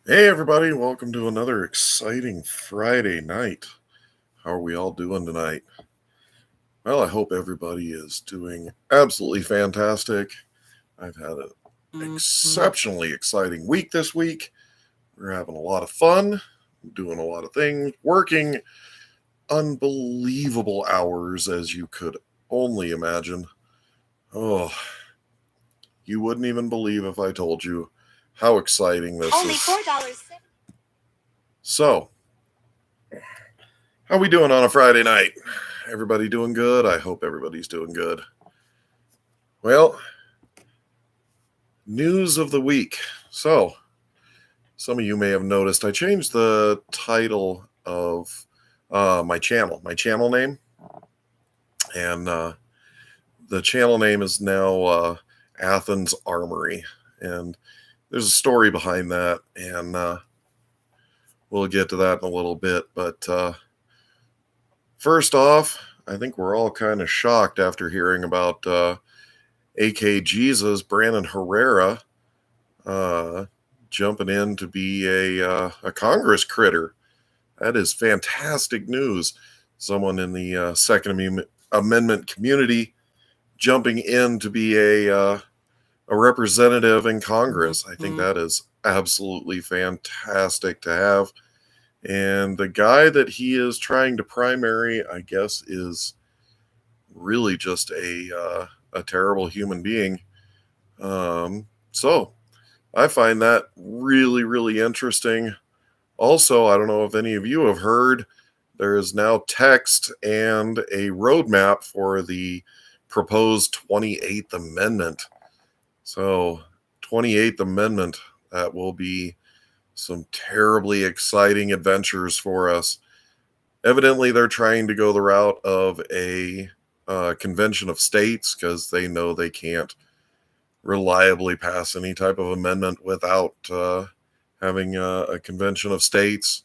Hey, everybody, welcome to another exciting Friday night. How are we all doing tonight? Well, I hope everybody is doing absolutely fantastic. I've had an Mhm. exceptionally exciting week this week. We're having a lot of fun, doing a lot of things, working unbelievable hours as you could only imagine. Oh, you wouldn't even believe if I told you how exciting this Only is. $4. So, how we doing on a Friday night? Everybody doing good? I hope everybody's doing good. Well, news of the week. So, some of you may have noticed I changed the title of my channel name, and the channel name is now Athens Armory. And there's a story behind that, and we'll get to that in a little bit. But first off, I think we're all kind of shocked after hearing about AK Jesus, Brandon Herrera, uh, jumping in to be a Congress critter. That is fantastic news. Someone in the Amendment community jumping in to be a representative in Congress. I think Mhm. that is absolutely fantastic to have. And the guy that he is trying to primary, I guess, is really just a terrible human being. So I find that really, really interesting. Also, I don't know if any of you have heard, there is now text and a roadmap for the proposed 28th Amendment. So, 28th Amendment, that will be some terribly exciting adventures for us. Evidently, they're trying to go the route of a convention of states because they know they can't reliably pass any type of amendment without having a convention of states.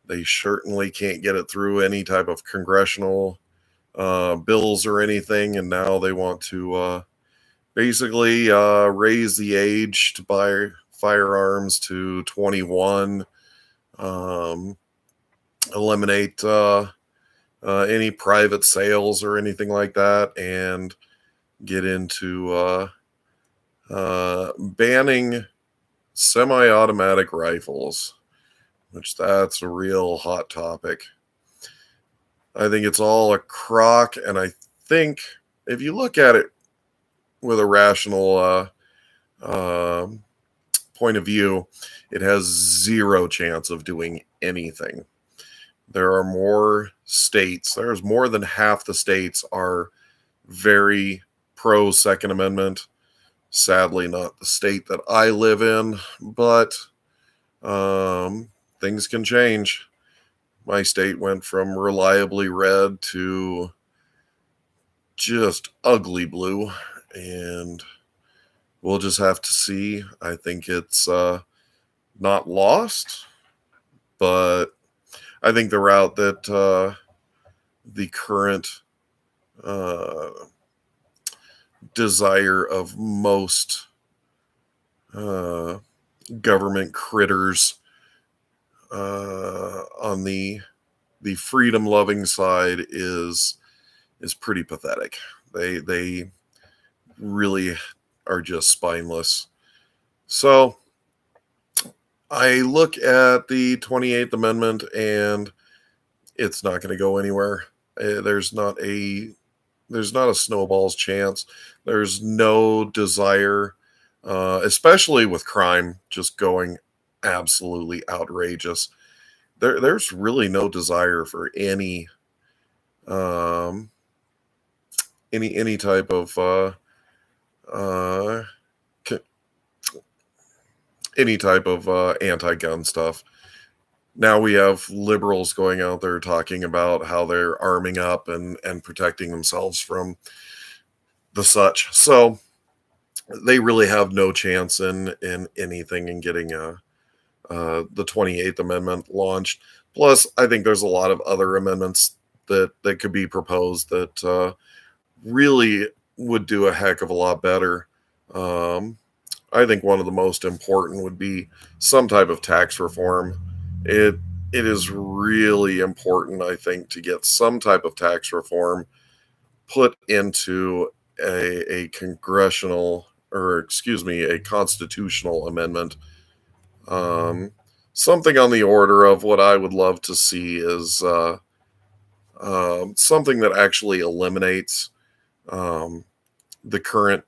They certainly can't get it through any type of congressional bills or anything, and now they want to basically raise the age to buy firearms to 21, um, eliminate any private sales or anything like that, and get into banning semi-automatic rifles, which that's a real hot topic. I think it's all a crock, and I think if you look at it with a rational point of view, it has zero chance of doing anything. There are more states. There's more than half the states are very pro Second Amendment. Sadly, not the state that I live in, but um, things can change. My state went from reliably red to just ugly blue, and we'll just have to see. I think it's not lost, but I think the route that the current uh, desire of most uh, government critters on the freedom loving side is pretty pathetic. They really are just spineless. So I look at the 28th Amendment and it's not going to go anywhere. There's not a snowball's chance. There's no desire, especially with crime just going absolutely outrageous. There's really no desire for um, any type of uh, any type of anti-gun stuff. Now we have liberals going out there talking about how they're arming up and protecting themselves from the such. So they really have no chance in anything in getting the 28th Amendment launched. Plus, I think there's a lot of other amendments that could be proposed that really would do a heck of a lot better. Um, I think one of the most important would be some type of tax reform. It it is really important, I think, to get some type of tax reform put into a congressional, or excuse me, a constitutional amendment. Um, Something on the order of what I would love to see is something that actually eliminates um, the current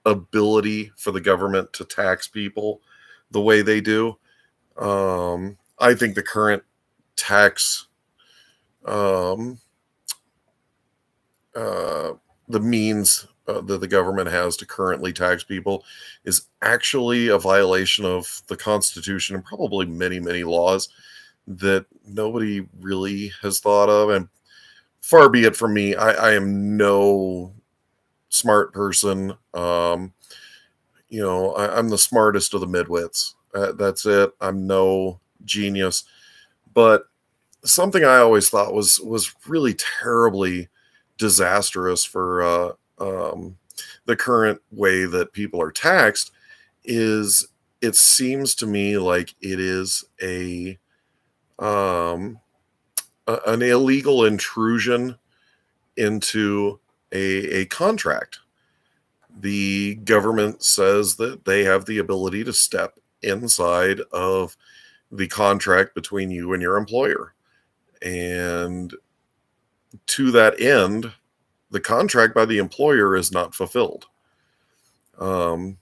ability for the government to tax people the way they do. I think the current tax, um, uh, the means that the government has to currently tax people is actually a violation of the Constitution and probably many, many laws that nobody really has thought of. And far be it from me, I am no smart person. I'm the smartest of the midwits. That's it. I'm no genius. But something I always thought was really terribly disastrous for the current way that people are taxed is, it seems to me like it is um, an illegal intrusion into a contract. The government says that they have the ability to step inside of the contract between you and your employer. And to that end, the contract by the employer is not fulfilled. Um,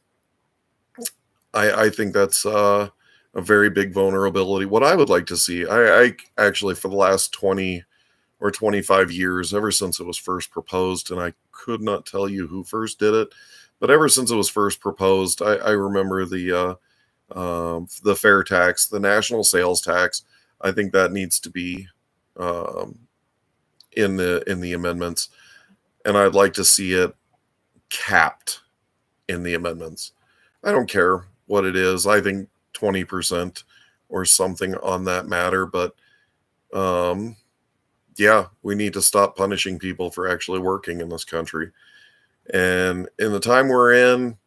I think that's a very big vulnerability. What I would like to see, I actually, for the last 20 or 25 years, ever since it was first proposed, and I could not tell you who first did it, but ever since it was first proposed, I remember the fair tax, the national sales tax. I think that needs to be um, in the amendments, and I'd like to see it capped in the amendments. I don't care what it is. I think 20% or something on that matter, but um, yeah, we need to stop punishing people for actually working in this country. And in the time we're in,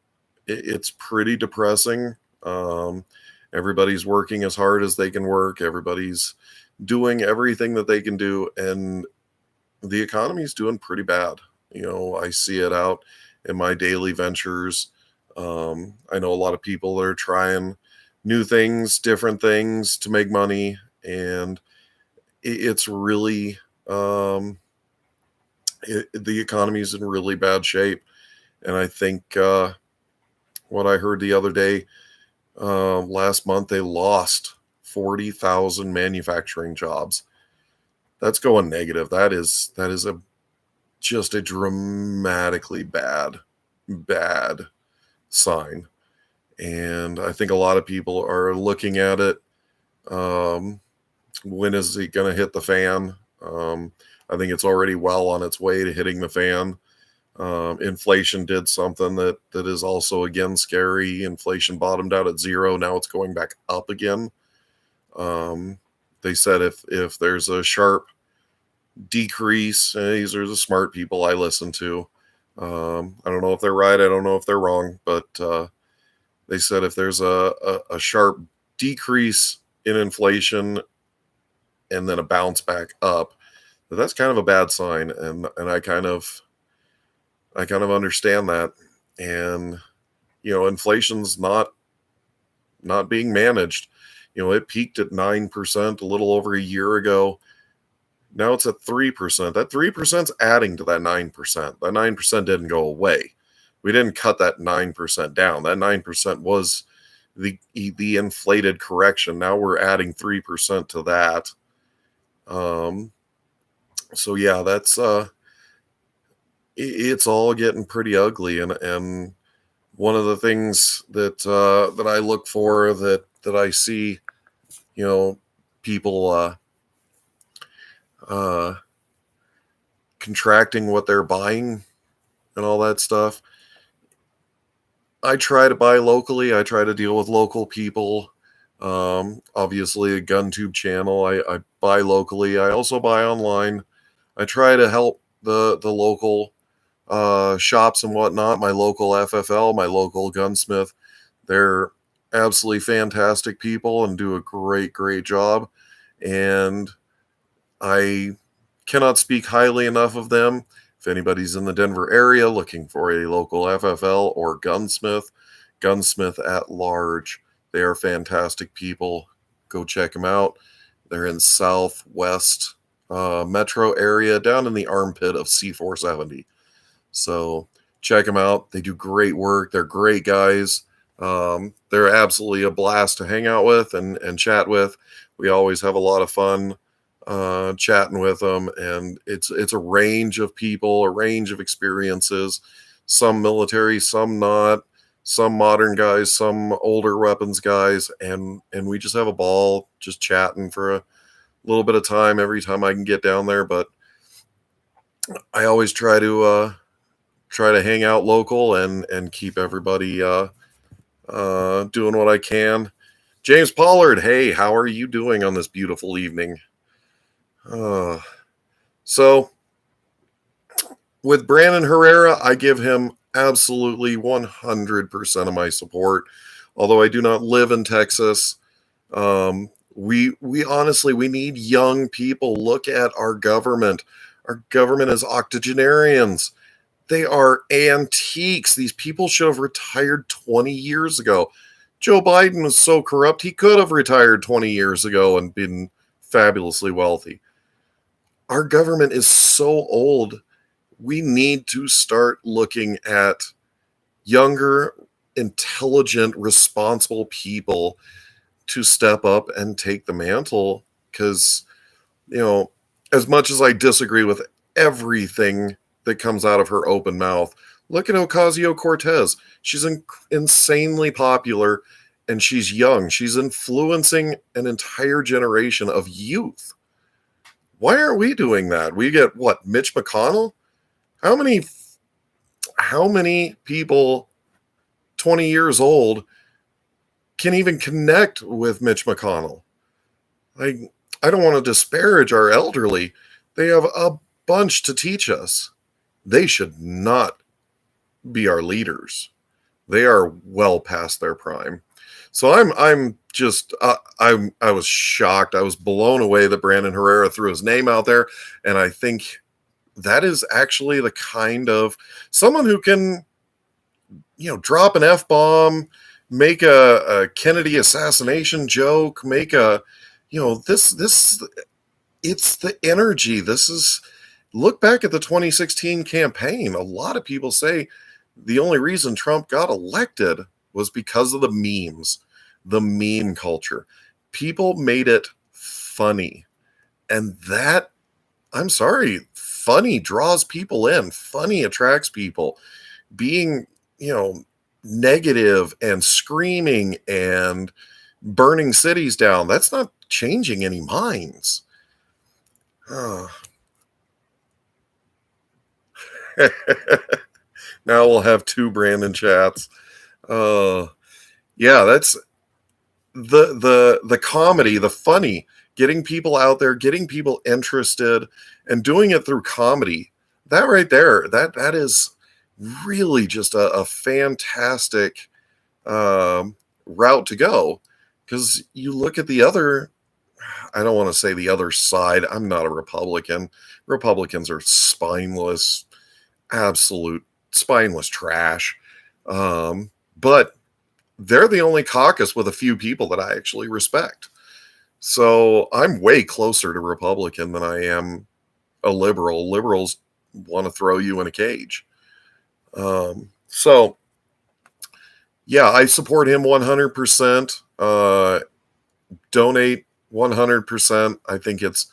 it's pretty depressing. Um, Everybody's working as hard as they can work. Everybody's doing everything that they can do, and the economy's doing pretty bad. I see it out in my daily ventures. I know a lot of people that are trying new things, different things to make money, and it's really the economy's in really bad shape. And I think what I heard the other day, last month, they lost 40,000 manufacturing jobs. That's going negative. That is just a dramatically bad sign. And I think a lot of people are looking at it. Um, when is it going to hit the fan? I think it's already well on its way to hitting the fan. Inflation did something that is also again scary. Inflation bottomed out at zero. Now it's going back up again. Um, they said if there's a sharp decrease, these are the smart people I listen to. I don't know if they're right. I don't know if they're wrong, but they said if there's a sharp decrease in inflation and then a bounce back up, that's kind of a bad sign. And I kind of understand that. And inflation's not being managed. It peaked at 9% a little over a year ago. Now it's at 3%. That 3%'s adding to that 9%. That 9% didn't go away. We didn't cut that 9% down. That 9% was the inflated correction. Now we're adding 3% to that. So yeah, that's it's all getting pretty ugly. And one of the things that I look for, that I see, people uh, contracting what they're buying and all that stuff. I try to buy locally. I try to deal with local people. Obviously, a GunTube channel. I buy locally. I also buy online. I try to help the local shops and whatnot. My local FFL, my local gunsmith. They're absolutely fantastic people and do a great, great job. And I cannot speak highly enough of them. If anybody's in the Denver area looking for a local FFL or gunsmith at large, they are fantastic people. Go check them out. They're in Southwest metro area down in the armpit of C470. So check them out. They do great work. They're great guys. They're absolutely a blast to hang out with and chat with. We always have a lot of fun chatting with them, and it's a range of people, a range of experiences. Some military, some not. Some modern guys, some older weapons guys, and we just have a ball just chatting for a little bit of time every time I can get down there. But I always try to hang out local and keep everybody doing what I can. James Pollard, hey, how are you doing on this beautiful evening? So with Brandon Herrera, I give him absolutely 100% of my support. Although I do not live in Texas, we honestly, we need young people. Look at our government. Our government is octogenarians. They are antiques. These people should have retired 20 years ago. Joe Biden was so corrupt, he could have retired 20 years ago and been fabulously wealthy. Our government is so old. We need to start looking at younger, intelligent, responsible people to step up and take the mantle. Because, you know, as much as I disagree with everything that comes out of her open mouth, look at Ocasio-Cortez. She's insanely popular, and she's young. She's influencing an entire generation of youth. Why aren't we doing that? We get what, Mitch McConnell? How many people 20 years old can even connect with Mitch McConnell? I don't want to disparage our elderly. They have a bunch to teach us. They should not be our leaders. They are well past their prime. So I'm just I was shocked. I was blown away that Brandon Herrera threw his name out there, and I think that is actually the kind of someone who can, drop an F-bomb, make a Kennedy assassination joke, make a, this it's the energy. Look back at the 2016 campaign. A lot of people say the only reason Trump got elected was because of the memes, the meme culture. People made it funny. And that, I'm sorry, funny draws people in. Funny attracts people. Being, negative and screaming and burning cities down, that's not changing any minds. Now we'll have two Brandon chats. Yeah, that's the comedy, the funny, getting people out there, getting people interested, and doing it through comedy. That right there, that is really just a fantastic route to go. Because you look at the other, I don't want to say the other side. I'm not a Republican. Republicans are spineless, absolute spineless trash. But they're the only caucus with a few people that I actually respect. So I'm way closer to Republican than I am a liberal. Liberals want to throw you in a cage. So yeah, I support him 100%. Donate 100%. I think it's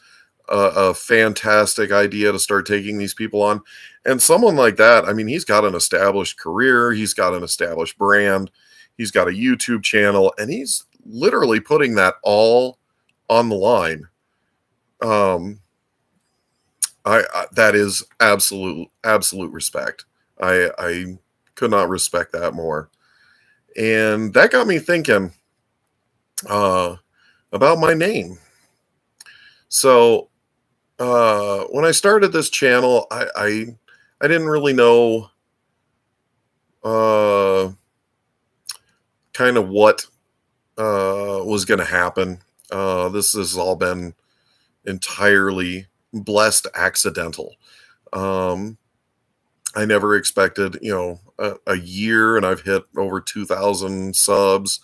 a fantastic idea to start taking these people on. And someone like that, I mean, he's got an established career. He's got an established brand. He's got a YouTube channel, and he's literally putting that all on the line. That is absolute respect. I could not respect that more. And that got me thinking about my name. So when I started this channel, I didn't really know kind of what was going to happen. This has all been entirely blessed accidental. Um, I never expected, a year, and I've hit over 2,000 subs.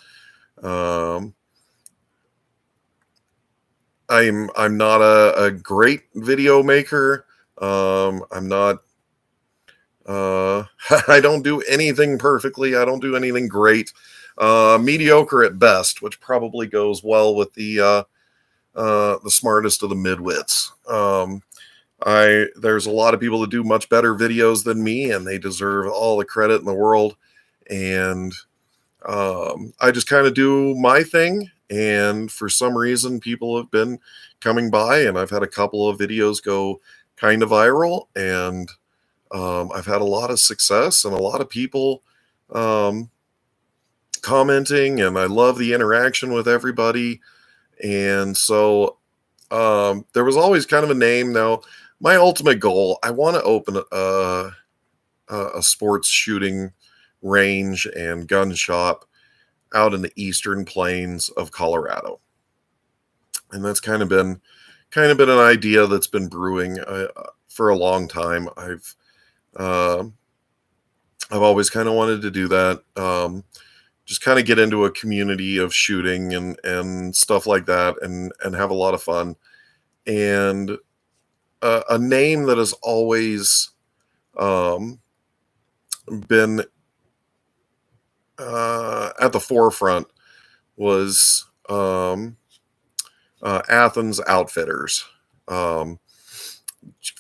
Um, I'm not a great video maker. I'm not. I don't do anything perfectly. I don't do anything great. Mediocre at best, which probably goes well with the smartest of the midwits. There's a lot of people that do much better videos than me, and they deserve all the credit in the world. And I just kind of do my thing. And for some reason, people have been coming by, and I've had a couple of videos go kind of viral, and I've had a lot of success and a lot of people um, commenting, and I love the interaction with everybody. And so there was always kind of a name. Now, my ultimate goal, I want to open a sports shooting range and gun shop out in the eastern plains of Colorado, and that's kind of been an idea that's been brewing for a long time. Uh, I've always kind of wanted to do that. Just kind of get into a community of shooting and stuff like that, and have a lot of fun. And a name that has always um, been at the forefront was Athens Outfitters, um,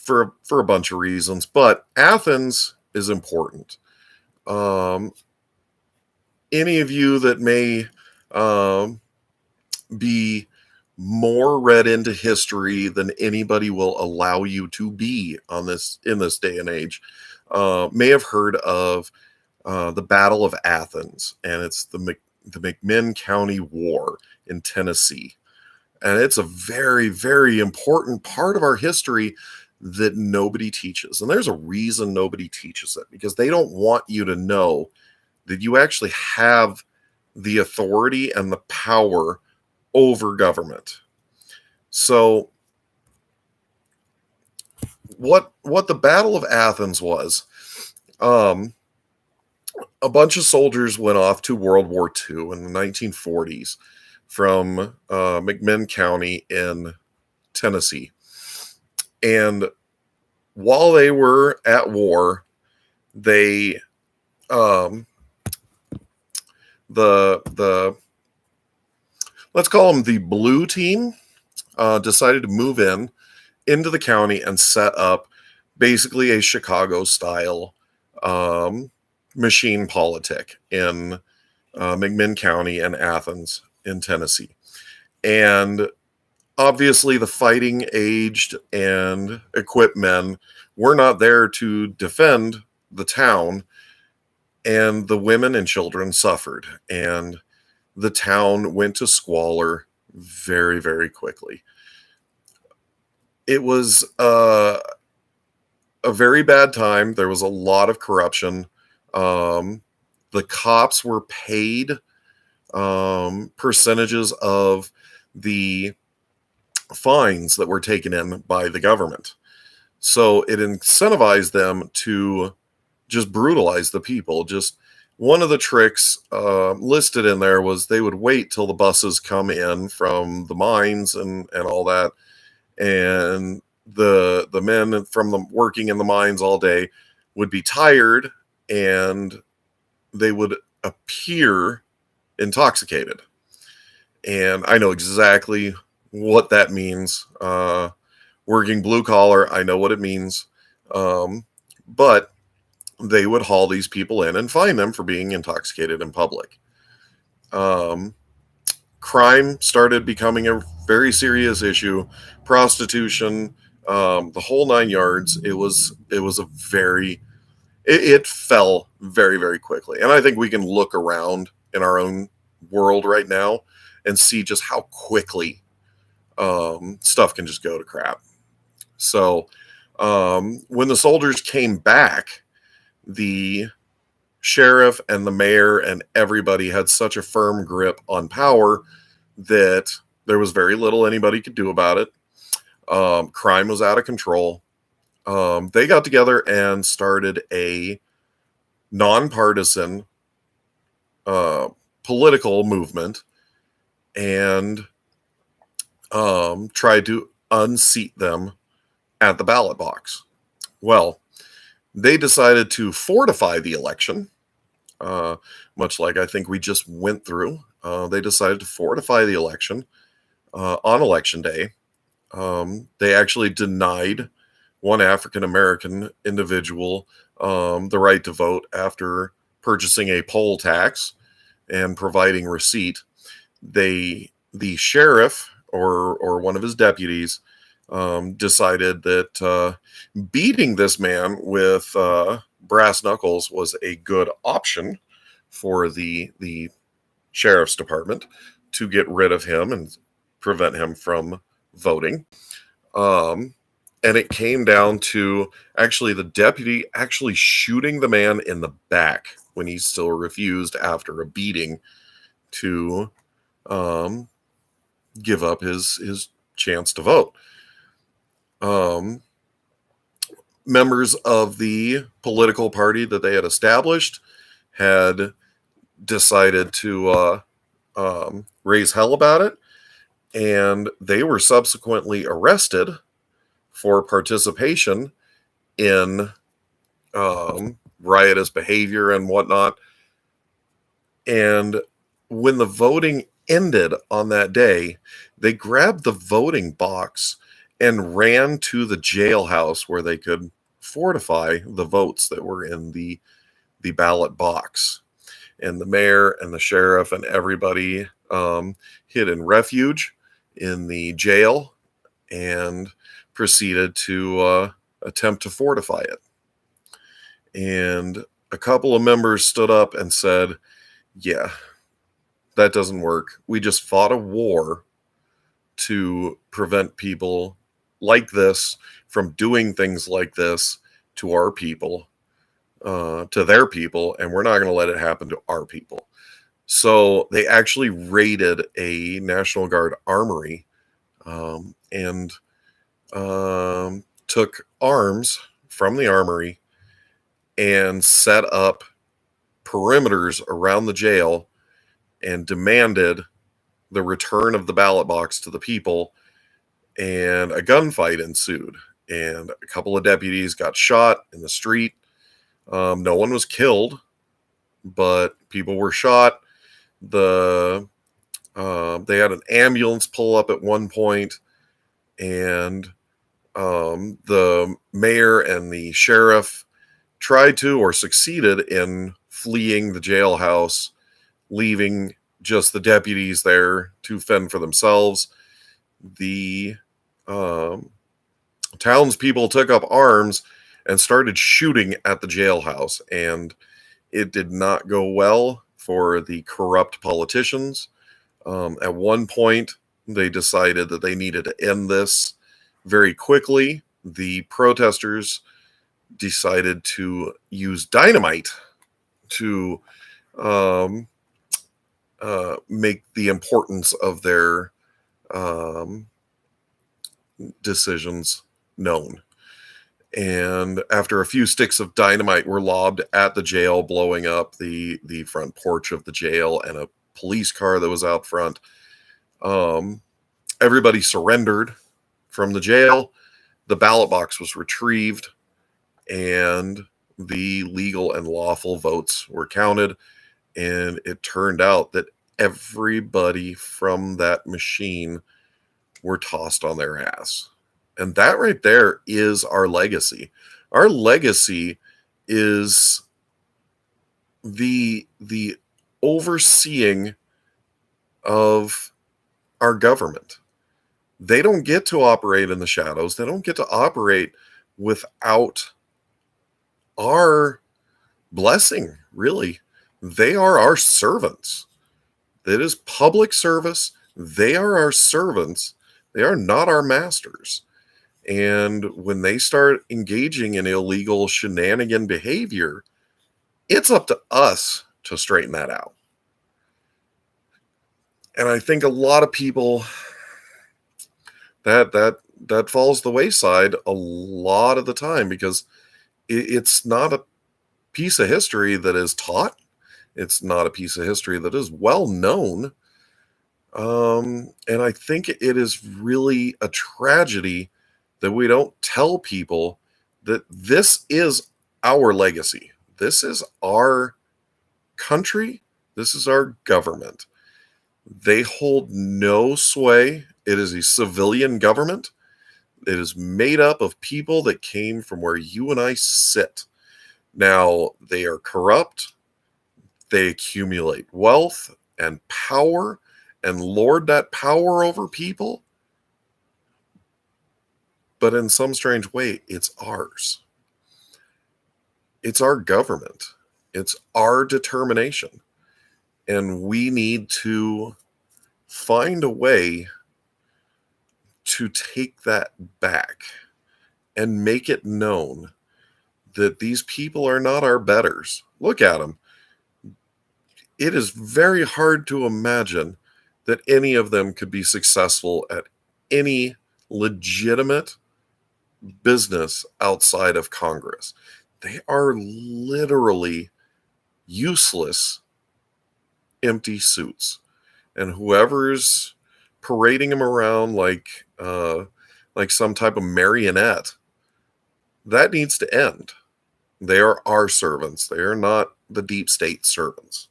for a bunch of reasons. But Athens is important. Um, any of you that may um, be more read into history than anybody will allow you to be in this day and age may have heard of the Battle of Athens, and it's the McMinn County War in Tennessee. And it's a very, very important part of our history that nobody teaches. And there's a reason nobody teaches it, because they don't want you to know that you actually have the authority and the power over government. So what the Battle of Athens was, a bunch of soldiers went off to World War II in the 1940s from McMinn County in Tennessee. And while they were at war, they the let's call them the blue team, decided to move into the county and set up basically a Chicago style machine politic in McMinn County and Athens in Tennessee. And obviously the fighting aged and equipped men were not there to defend the town, and the women and children suffered, and the town went to squalor very, very quickly. It was a very bad time. There was a lot of corruption. The cops were paid percentages of the fines that were taken in by the government. So it incentivized them to just brutalize the people. Just one of the tricks listed in there was they would wait till the buses come in from the mines and all that. And the men from the working in the mines all day would be tired, and they would appear intoxicated. And I know exactly what that means. Working blue collar, I know what it means. But they would haul these people in and fine them for being intoxicated in public. Crime started becoming a very serious issue. Prostitution, the whole nine yards. It fell very, very quickly. And I think we can look around in our own world right now and see just how quickly stuff can just go to crap. So when the soldiers came back, the sheriff and the mayor and everybody had such a firm grip on power that there was very little anybody could do about it. Crime was out of control. They got together and started a nonpartisan political movement and tried to unseat them at the ballot box. Well, they decided to fortify the election, much like I think we just went through. They decided to fortify the election on election day. They actually denied one African American individual the right to vote after purchasing a poll tax and providing receipt. The sheriff or one of his deputies decided that beating this man with brass knuckles was a good option for the sheriff's department to get rid of him and prevent him from voting. And it came down to actually the deputy actually shooting the man in the back when he still refused after a beating to give up his chance to vote. Members of the political party that they had established had decided to raise hell about it, and they were subsequently arrested for participation in riotous behavior and whatnot. And when the voting ended on that day, they grabbed the voting box and ran to the jailhouse where they could fortify the votes that were in the ballot box. And the mayor and the sheriff and everybody hid in refuge in the jail and proceeded to attempt to fortify it. And a couple of members stood up and said, yeah, that doesn't work. We just fought a war to prevent people like this from doing things like this to our people, to their people, and we're not going to let it happen to our people. So they actually raided a National Guard armory and took arms from the armory and set up perimeters around the jail and demanded the return of the ballot box to the people, and a gunfight ensued, and a couple of deputies got shot in the street. No one was killed, but people were shot. They had an ambulance pull up at one point, and the mayor and the sheriff tried to or succeeded in fleeing the jailhouse, leaving just the deputies there to fend for themselves. The townspeople took up arms and started shooting at the jailhouse, and it did not go well for the corrupt politicians. At one point, they decided that they needed to end this very quickly. The protesters decided to use dynamite to make the importance of their decisions known. And after a few sticks of dynamite were lobbed at the jail, blowing up the front porch of the jail and a police car that was out front, everybody surrendered from the jail. The ballot box was retrieved, and the legal and lawful votes were counted. And it turned out that everybody from that machine were tossed on their ass. And that right there is our legacy. Our legacy is the overseeing of our government. They don't get to operate in the shadows. They don't get to operate without our blessing, really. They are our servants. It is public service. They are our servants. They are not our masters. And when they start engaging in illegal shenanigan behavior, It's up to us to straighten that out. And I think a lot of people that falls the wayside a lot of the time because it's not a piece of history that is taught. It's not a piece of history that is well known. And I think it is really a tragedy that we don't tell people that this is our legacy. This is our country. This is our government. They hold no sway. It is a civilian government. It is made up of people that came from where you and I sit. Now, they are corrupt. They accumulate wealth and power and lord that power over people. But in some strange way, it's ours. It's our government. It's our determination. And we need to find a way to take that back and make it known that these people are not our betters. Look at them. It is very hard to imagine that any of them could be successful at any legitimate business outside of Congress. They are literally useless, empty suits. And whoever's parading them around like some type of marionette, that needs to end. They are our servants. They are not the deep state servants.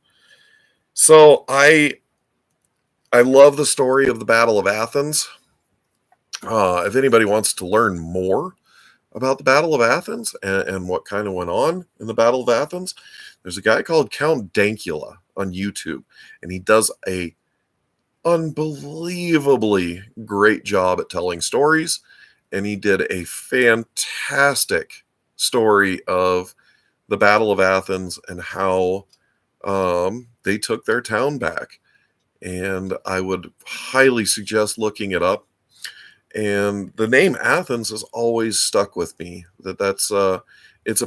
So I love the story of the Battle of Athens. If anybody wants to learn more about the Battle of Athens and what kind of went on in the Battle of Athens, there's a guy called Count Dankula on YouTube, and he does a unbelievably great job at telling stories, and he did a fantastic story of the Battle of Athens and how they took their town back. And I would highly suggest looking it up. And the name Athens has always stuck with me. It's a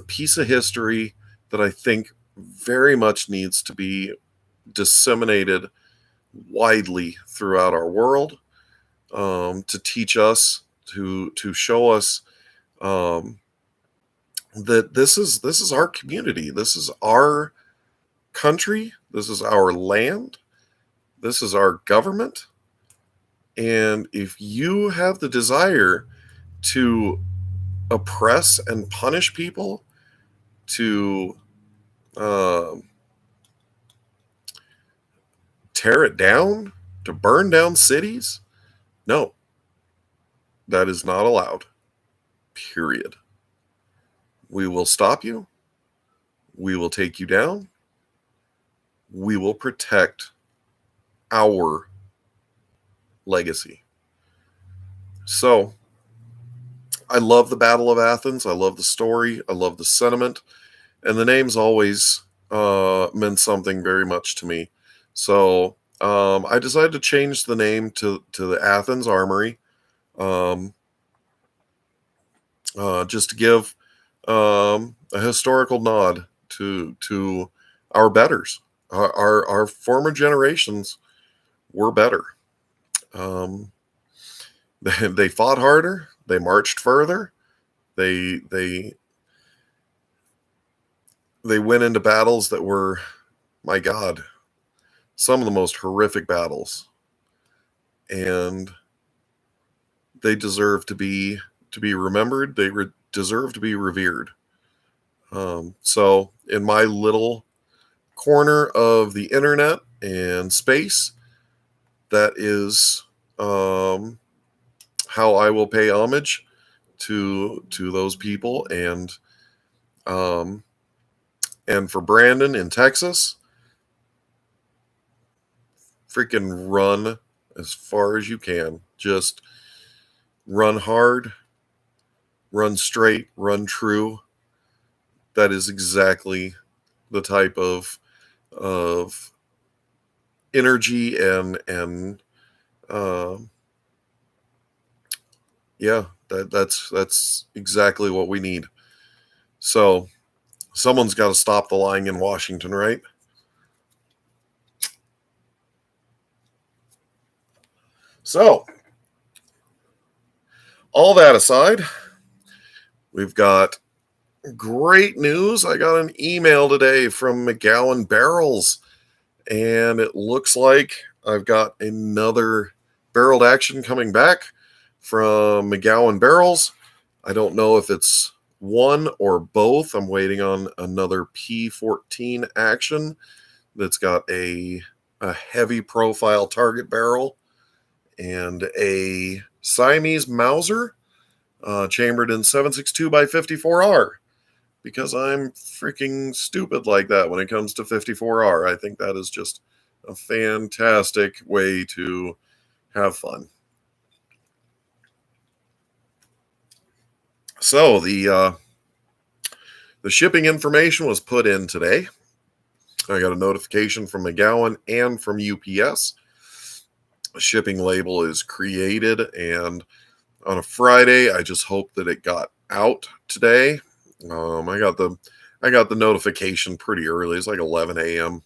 piece of history that I think very much needs to be disseminated widely throughout our world, to teach us, to show us that this is our community, this is our country, this is our land, this is our government. And if you have the desire to oppress and punish people, to tear it down, to burn down cities, no, that is not allowed. Period. We will stop you. We will take you down. We will protect our legacy. So, I love the Battle of Athens. I love the story. I love the sentiment. And the name's always meant something very much to me. So, I decided to change the name to the Athens Armory. Just to give a historical nod to our betters. Our former generations were better. They fought harder. They marched further. They went into battles that were, my God, some of the most horrific battles, and they deserve to be remembered. They deserve to be revered. So, in my little corner of the internet and space, that is how I will pay homage to those people, and for Brandon in Texas, freaking run as far as you can. Just run hard, run straight, run true. That is exactly the type of energy and yeah, that's exactly what we need. So Someone's got to stop the lying in Washington, right? So, all that aside, we've got great news. I got an email today from McGowan Barrels, and it looks like I've got another barreled action coming back from McGowan Barrels. I don't know if it's one or both. I'm waiting on another P14 action that's got a heavy profile target barrel and a Siamese Mauser chambered in 7.62 by 54R, because I'm freaking stupid like that when it comes to 54R. I think that is just a fantastic way to have fun. So the shipping information was put in today. I got a notification from McGowan and from UPS. A shipping label is created, and on a Friday, I just hope that it got out today. I got the notification pretty early. It's like 11 a.m.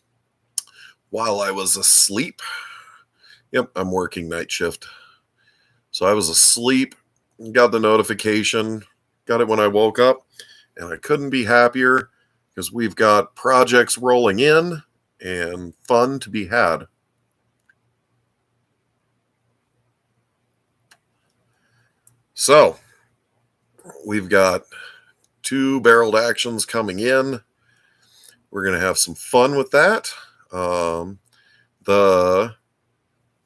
while I was asleep. Yep, I'm working night shift. So I was asleep, got the notification, got it when I woke up, and I couldn't be happier because we've got projects rolling in and fun to be had. So we've got 2 barreled actions coming in. We're going to have some fun with that. The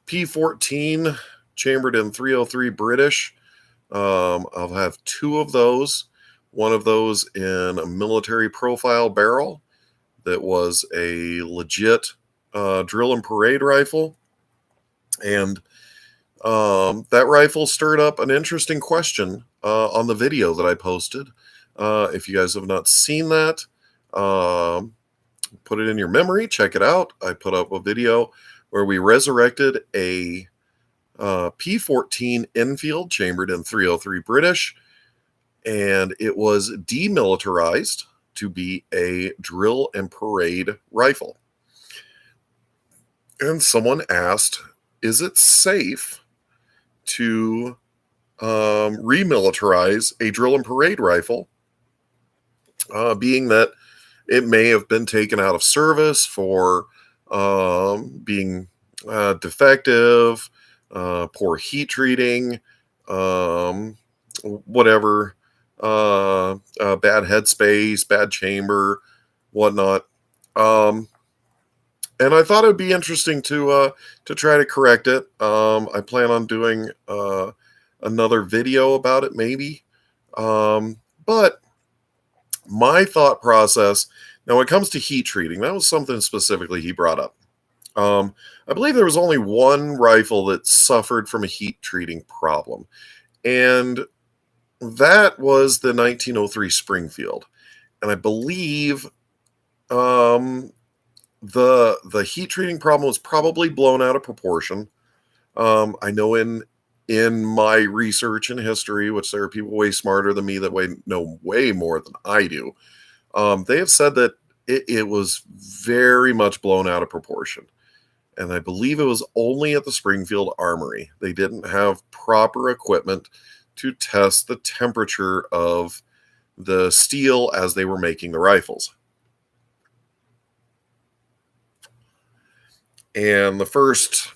P14 chambered in 303 British. I'll have 2 of those. One of those in a military profile barrel that was a legit drill and parade rifle. And that rifle stirred up an interesting question on the video that I posted. If you guys have not seen that, put it in your memory, check it out. I put up a video where we resurrected a P14 Enfield chambered in 303 British, and it was demilitarized to be a drill and parade rifle. And someone asked, is it safe to remilitarize a drill and parade rifle, being that it may have been taken out of service for being defective, poor heat treating, whatever, bad headspace, bad chamber, whatnot. And I thought it would be interesting to try to correct it. I plan on doing another video about it, maybe. But my thought process, now when it comes to heat treating, that was something specifically he brought up. I believe there was only one rifle that suffered from a heat treating problem, and that was the 1903 Springfield. And I believe the heat treating problem was probably blown out of proportion. I know in my research and history, which there are people way smarter than me that know way more than I do, they have said that it was very much blown out of proportion. And I believe it was only at the Springfield Armory. They didn't have proper equipment to test the temperature of the steel as they were making the rifles. And the first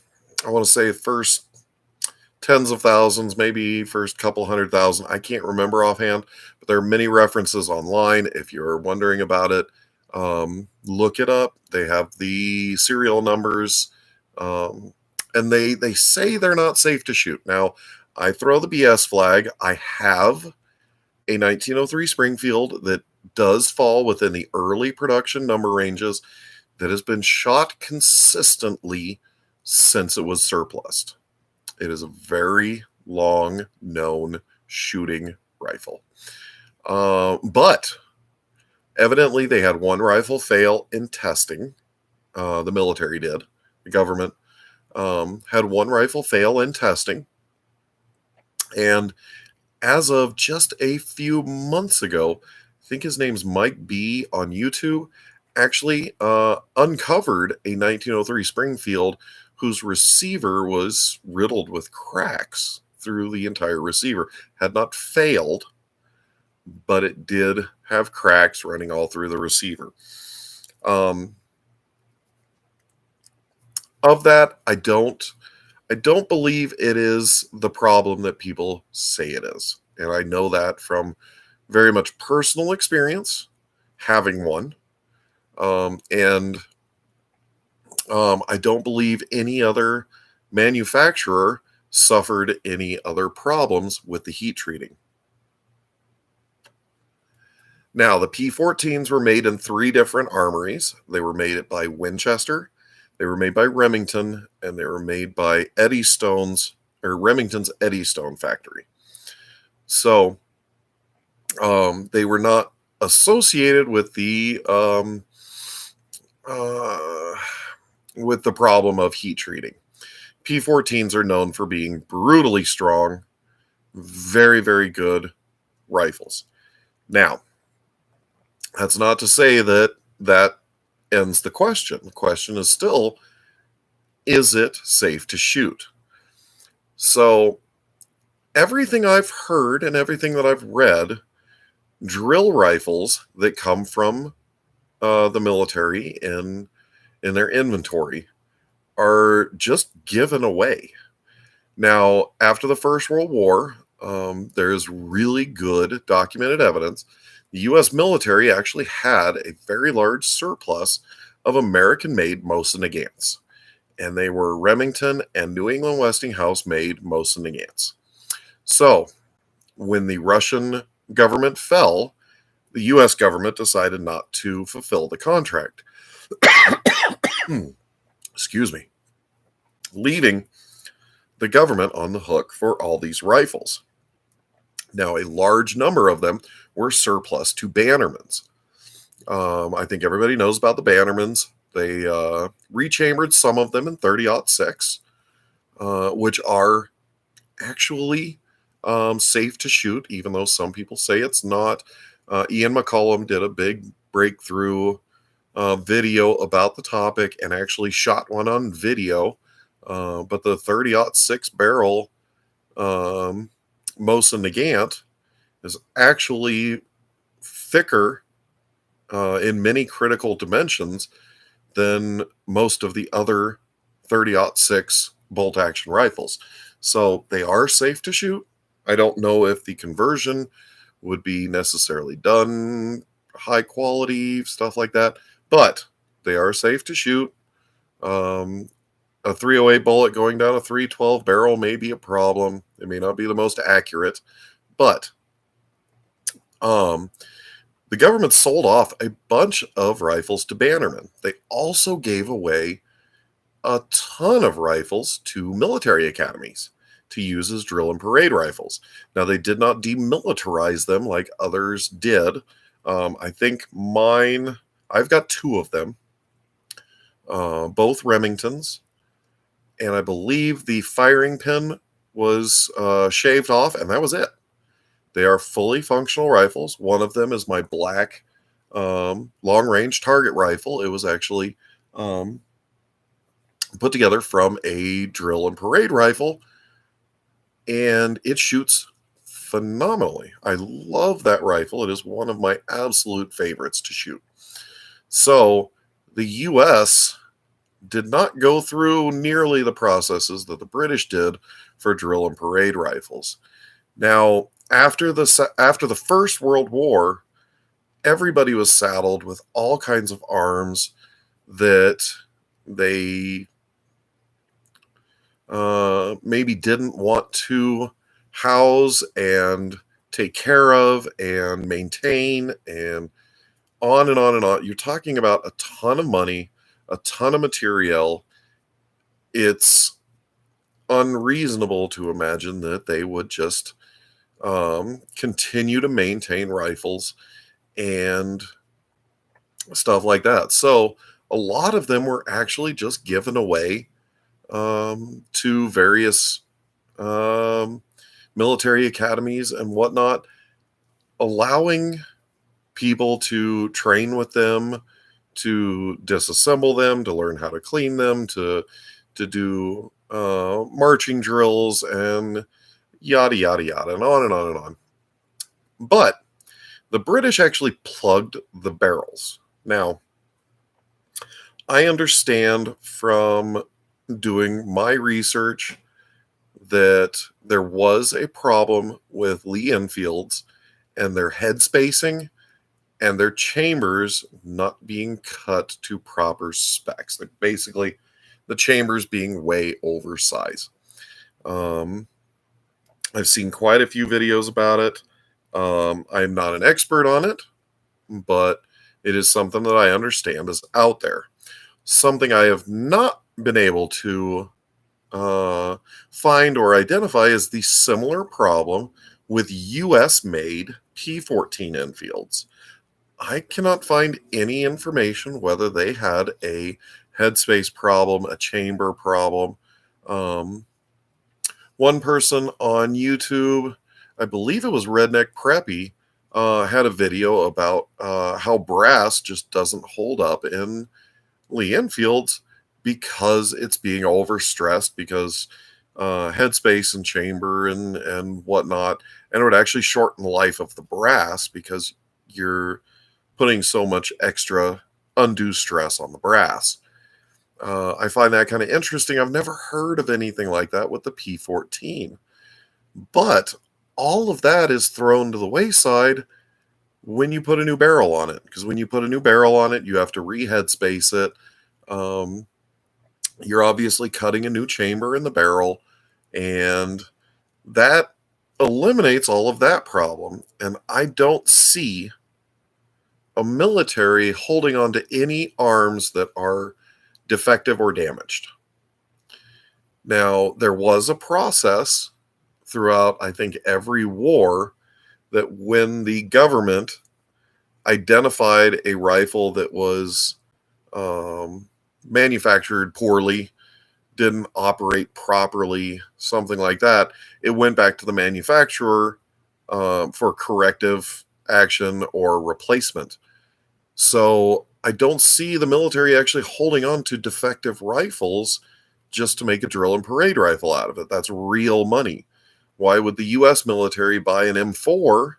tens of thousands, maybe first couple 100,000, I can't remember offhand, but there are many references online. If you're wondering about it, look it up. They have the serial numbers, and they say they're not safe to shoot. Now, I throw the BS flag. I have a 1903 Springfield that does fall within the early production number ranges that has been shot consistently since it was surplused. It is a very long known shooting rifle. But evidently they had one rifle fail in testing. The military did. The government had one rifle fail in testing. And as of just a few months ago, think his name's Mike B on YouTube, actually uncovered a 1903 Springfield whose receiver was riddled with cracks through the entire receiver. Had not failed, but it did have cracks running all through the receiver. Um, of that, I don't believe it is the problem that people say it is. And I know that from very much personal experience, having one. And I don't believe any other manufacturer suffered any other problems with the heat treating. Now, the P-14s were made in 3 different armories. They were made by Winchester, they were made by Remington, and they were made by Remington's Eddystone factory. So, they were not associated uh, with the problem of heat treating. P-14s are known for being brutally strong, very, very good rifles. Now, that's not to say that that ends the question. The question is still, is it safe to shoot? So, everything I've heard and everything that I've read, drill rifles that come from the military in their inventory are just given away. Now, after the First World War, there's really good documented evidence. The U.S. military actually had a very large surplus of American-made Mosin Nagants, and they were Remington and New England Westinghouse made Mosin Nagants. So, when the Russian government fell, the U.S. government decided not to fulfill the contract. Excuse me. Leaving the government on the hook for all these rifles. Now, a large number of them were surplus to Bannermans. I think everybody knows about the Bannermans. They rechambered some of them in 30-06, which are actually safe to shoot, even though some people say it's not. Ian McCollum did a big breakthrough video about the topic and actually shot one on video. But the 30-06 barrel Mosin Nagant is actually thicker in many critical dimensions than most of the other 30-06 bolt action rifles. So they are safe to shoot. I don't know if the conversion would be necessarily done high quality, stuff like that, but they are safe to shoot. A 308 bullet going down a 312 barrel may be a problem. It may not be the most accurate, but the government sold off a bunch of rifles to Bannerman. They also gave away a ton of rifles to military academies to use as drill and parade rifles. Now, they did not demilitarize them like others did. I think I've got 2 of them, both Remingtons, and I believe the firing pin was shaved off, and that was it. They are fully functional rifles. One of them is my black long-range target rifle. It was actually put together from a drill and parade rifle, and it shoots phenomenally. I love that rifle. It is one of my absolute favorites to shoot. So the U.S. did not go through nearly the processes that the British did for drill and parade rifles. Now, after the First World War, everybody was saddled with all kinds of arms that they maybe didn't want to house and take care of and maintain, and on and on and on. You're talking about a ton of money, a ton of material. It's unreasonable to imagine that they would just continue to maintain rifles and stuff like that. So a lot of them were actually just given away to various military academies and whatnot, allowing people to train with them, to disassemble them, to learn how to clean them, to do marching drills, and yada yada yada, and on and on and on. But the British actually plugged the barrels. Now, I understand from doing my research that there was a problem with Lee Enfields and their head spacing and their chambers not being cut to proper specs. Like basically, the chambers being way oversized. Um, I've seen quite a few videos about it. I'm not an expert on it, but it is something that I understand is out there. Something I have not been able to find or identify is the similar problem with US made P14 Enfields. I cannot find any information whether they had a headspace problem, a chamber problem. One person on YouTube, I believe it was Redneck Preppy, had a video about how brass just doesn't hold up in Lee Enfields because it's being overstressed, because headspace and chamber and whatnot, and it would actually shorten the life of the brass because you're putting so much extra undue stress on the brass. I find that kind of interesting. I've never heard of anything like that with the P14, but all of that is thrown to the wayside when you put a new barrel on it, because when you put a new barrel on it, you have to re-headspace it. You're obviously cutting a new chamber in the barrel, and that eliminates all of that problem. And I don't see a military holding on to any arms that are defective or damaged. Now, there was a process throughout, I think, every war that when the government identified a rifle that was manufactured poorly, didn't operate properly, something like that, it went back to the manufacturer for corrective action or replacement. So I don't see the military actually holding on to defective rifles just to make a drill and parade rifle out of it. That's real money. Why would the U.S. military buy an M4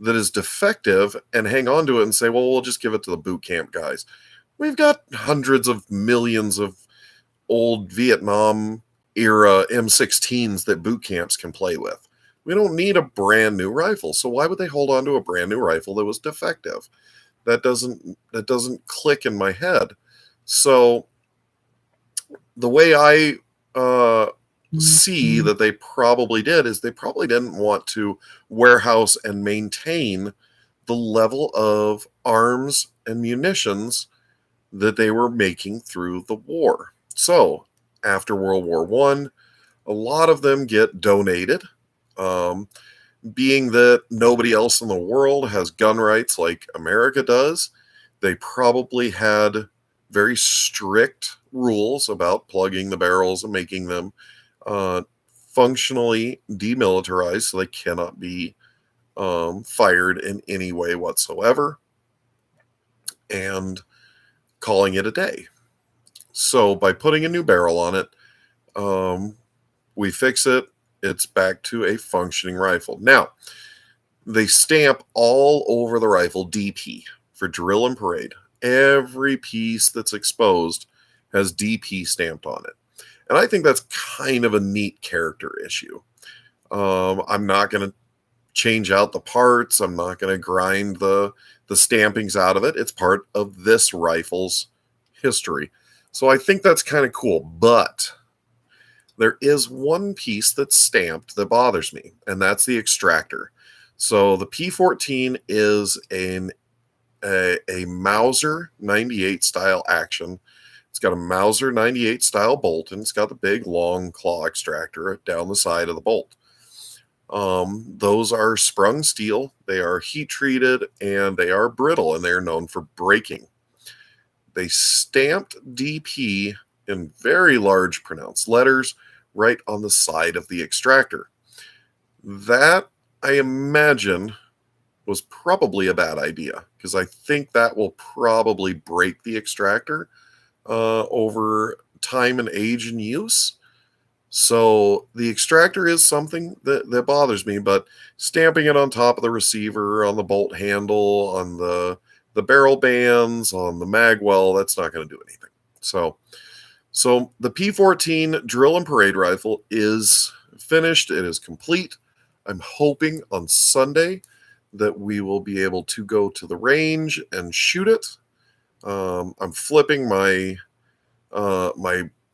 that is defective and hang on to it and say, well, we'll just give it to the boot camp guys? We've got hundreds of millions of old Vietnam era M16s that boot camps can play with. We don't need a brand new rifle. So why would they hold on to a brand new rifle that was defective? That doesn't click in my head. So the way I see that they probably did is they probably didn't want to warehouse and maintain the level of arms and munitions that they were making through the war. So after World War I, a lot of them get donated. Being that nobody else in the world has gun rights like America does, they probably had very strict rules about plugging the barrels and making them functionally demilitarized so they cannot be fired in any way whatsoever, and calling it a day. So by putting a new barrel on it, we fix it. It's back to a functioning rifle. Now, they stamp all over the rifle DP for drill and parade. Every piece that's exposed has DP stamped on it. And I think that's kind of a neat character issue. I'm not going to change out the parts. I'm not going to grind the stampings out of it. It's part of this rifle's history. So I think that's kind of cool. But there is one piece that's stamped that bothers me, and that's the extractor. So the P14 is a Mauser 98 style action. It's got a Mauser 98 style bolt, and it's got the big long claw extractor down the side of the bolt. Those are sprung steel. They are heat treated, and they are brittle, and they are known for breaking. They stamped DP in very large pronounced letters right on the side of the extractor. That, I imagine, was probably a bad idea because I think that will probably break the extractor over time and age and use. So the extractor is something that bothers me, but stamping it on top of the receiver, on the bolt handle, on the barrel bands, on the mag well, that's not going to do anything. So the P14 drill and parade rifle is finished. It is complete. I'm hoping on Sunday that we will be able to go to the range and shoot it. I'm flipping my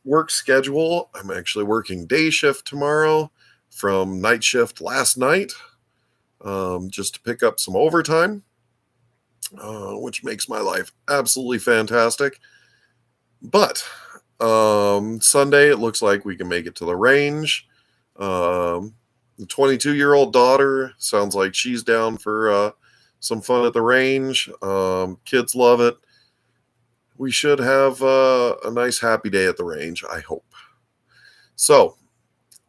work schedule. I'm actually working day shift tomorrow from night shift last night, just to pick up some overtime, which makes my life absolutely fantastic. But Sunday, it looks like we can make it to the range. The 22-year-old daughter sounds like she's down for some fun at the range. Kids love it. We should have a nice, happy day at the range, I hope. So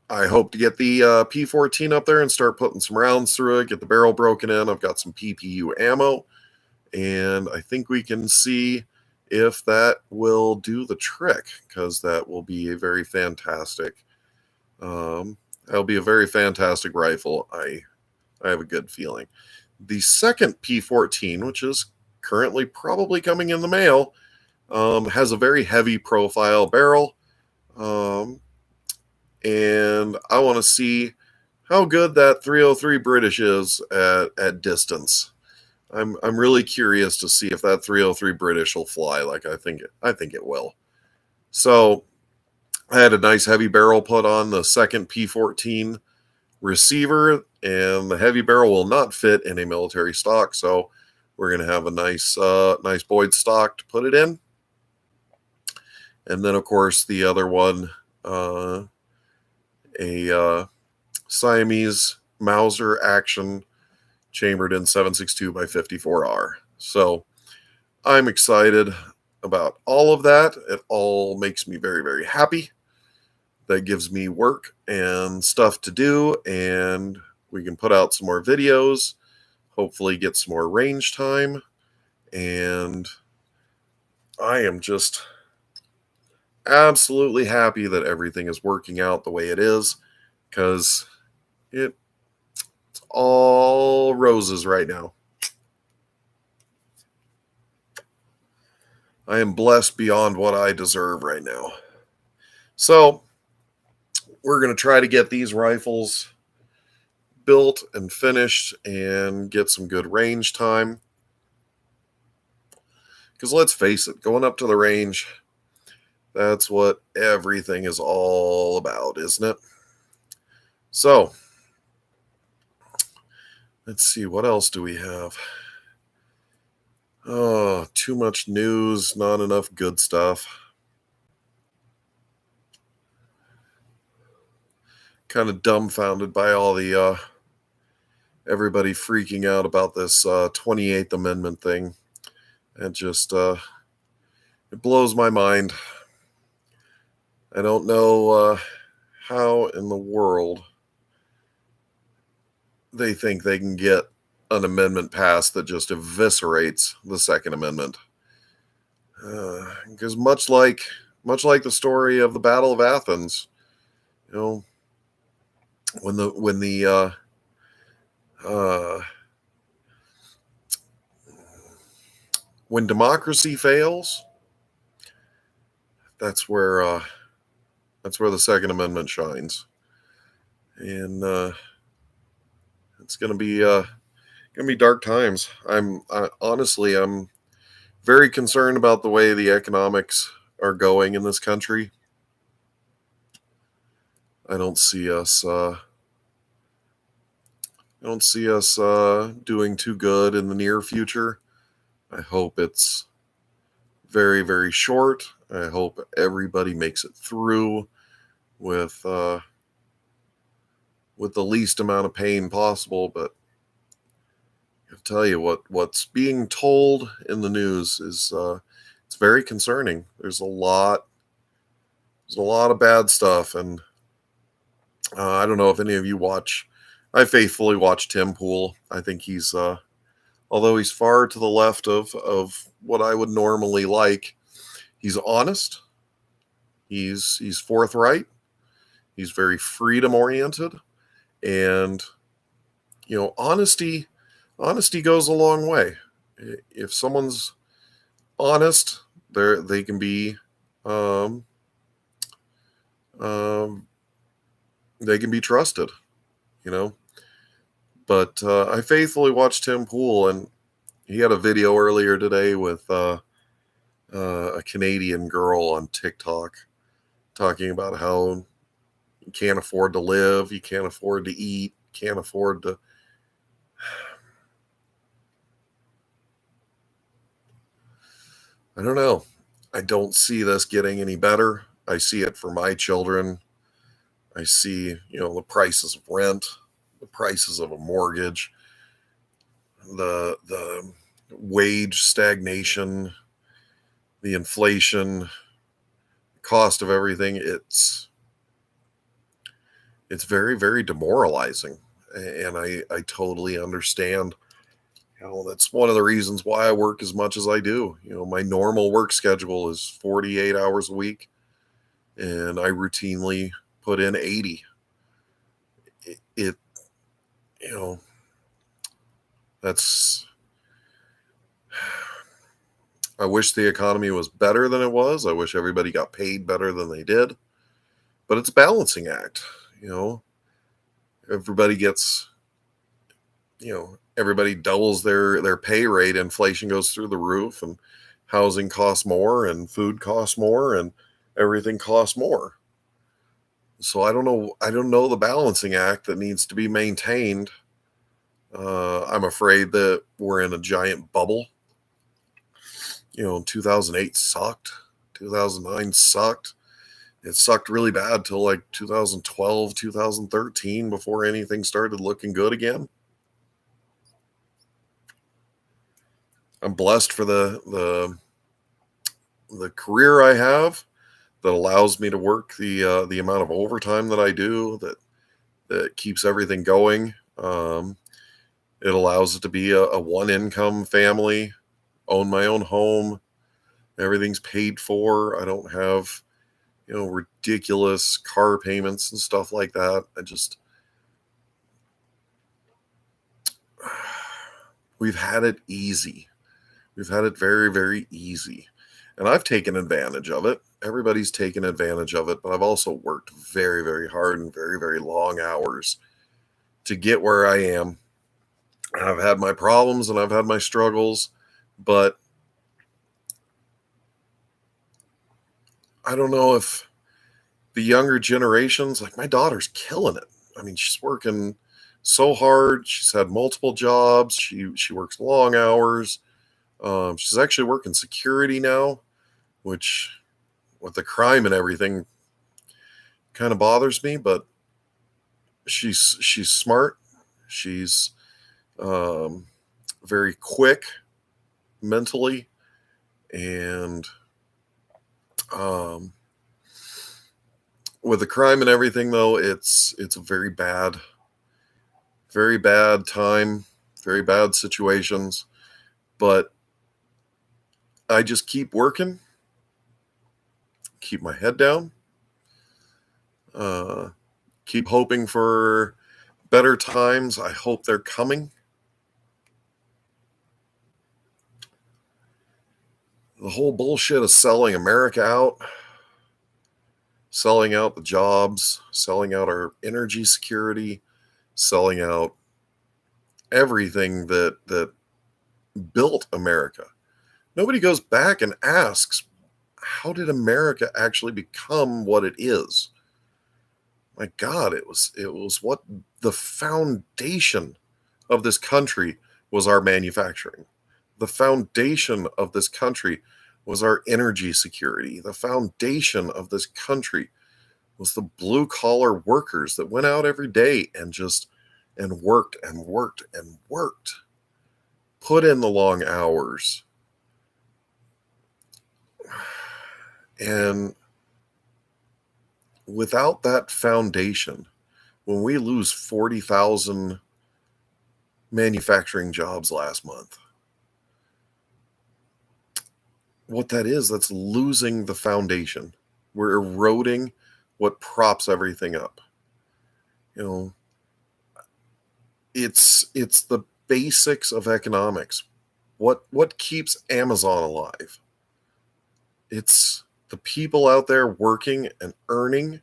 I hope to get the P14 up there and start putting some rounds through it, get the barrel broken in. I've got some PPU ammo, and I think we can see if that will do the trick, because that will be a very fantastic that'll be a very fantastic rifle. I have a good feeling. The second P14, which is currently probably coming in the mail, has a very heavy profile barrel, and I want to see how good that 303 British is at distance. I'm really curious to see if that 303 British will fly like I think it will. So I had a nice heavy barrel put on the second P14 receiver, and the heavy barrel will not fit in a military stock, so we're going to have a nice Boyd stock to put it in. And then, of course, the other one, a Siamese Mauser action chambered in 7.62 by 54R. So I'm excited about all of that. It all makes me very, very happy. That gives me work and stuff to do, and we can put out some more videos, hopefully get some more range time, and I am just absolutely happy that everything is working out the way it is, because it's all roses right now. I am blessed beyond what I deserve right now. So we're going to try to get these rifles built and finished and get some good range time. Because let's face it, going up to the range, that's what everything is all about, isn't it? So let's see, what else do we have? Oh, too much news, not enough good stuff. Kind of dumbfounded by all the everybody freaking out about this 28th Amendment thing. It just it blows my mind. I don't know how in the world they think they can get an amendment passed that just eviscerates the Second Amendment. Because much like the story of the Battle of Athens, you know, when democracy fails, that's where the Second Amendment shines, and it's gonna be dark times. Honestly, I'm very concerned about the way the economics are going in this country. I don't see us doing too good in the near future. I hope it's very, very short. I hope everybody makes it through with the least amount of pain possible. But I tell you what's being told in the news is it's very concerning. There's a lot of bad stuff, and I don't know if any of you watch. I faithfully watch Tim Pool. I think he's although he's far to the left of what I would normally like. He's honest. He's forthright. He's very freedom oriented, and honesty goes a long way. If someone's honest, they can be um, um, they can be trusted, you know. But I faithfully watched Tim Pool, and he had a video earlier today with a Canadian girl on TikTok talking about how you can't afford to live, you can't afford to eat, can't afford to. I don't know. I don't see this getting any better. I see it for my children. I see, the prices of rent, the prices of a mortgage, the wage stagnation, the inflation, cost of everything. It's very, very demoralizing. And I totally understand. That's one of the reasons why I work as much as I do. My normal work schedule is 48 hours a week, and I routinely put in 80. It you know, that's I wish the economy was better than it was. I wish everybody got paid better than they did. But it's a balancing act. You know, everybody gets, everybody doubles their pay rate. Inflation goes through the roof, and housing costs more, and food costs more, and everything costs more. So I don't know the balancing act that needs to be maintained. I'm afraid that we're in a giant bubble. 2008 sucked. 2009 sucked. It sucked really bad till like 2012, 2013 before anything started looking good again. I'm blessed for the career I have that allows me to work the amount of overtime that I do, that keeps everything going. It allows it to be a one income family, own my own home. Everything's paid for. I don't have, ridiculous car payments and stuff like that. We've had it easy. We've had it very, very easy. And I've taken advantage of it. Everybody's taken advantage of it, but I've also worked very, very hard and very, very long hours to get where I am. And I've had my problems and I've had my struggles, but I don't know if the younger generations, like my daughter's killing it. I mean, she's working so hard. She's had multiple jobs. She works long hours. She's actually working security now, which with the crime and everything kind of bothers me, but she's smart. She's um, very quick mentally, and um, with the crime and everything, though, it's a very bad time, very bad situations. But I just keep working, keep my head down, uh, keep hoping for better times. I hope they're coming. The whole bullshit of selling America out, selling out the jobs, selling out our energy security, selling out everything that built America. Nobody goes back and asks, how did America actually become what it is? My God, it was what the foundation of this country was, our manufacturing. The foundation of this country was our energy security. The foundation of this country was the blue collar workers that went out every day and worked and worked and worked, put in the long hours. And without that foundation, when we lose 40,000 manufacturing jobs last month. What that is, that's losing the foundation. We're eroding what props everything up. You know, it's the basics of economics. What keeps Amazon alive? It's the people out there working and earning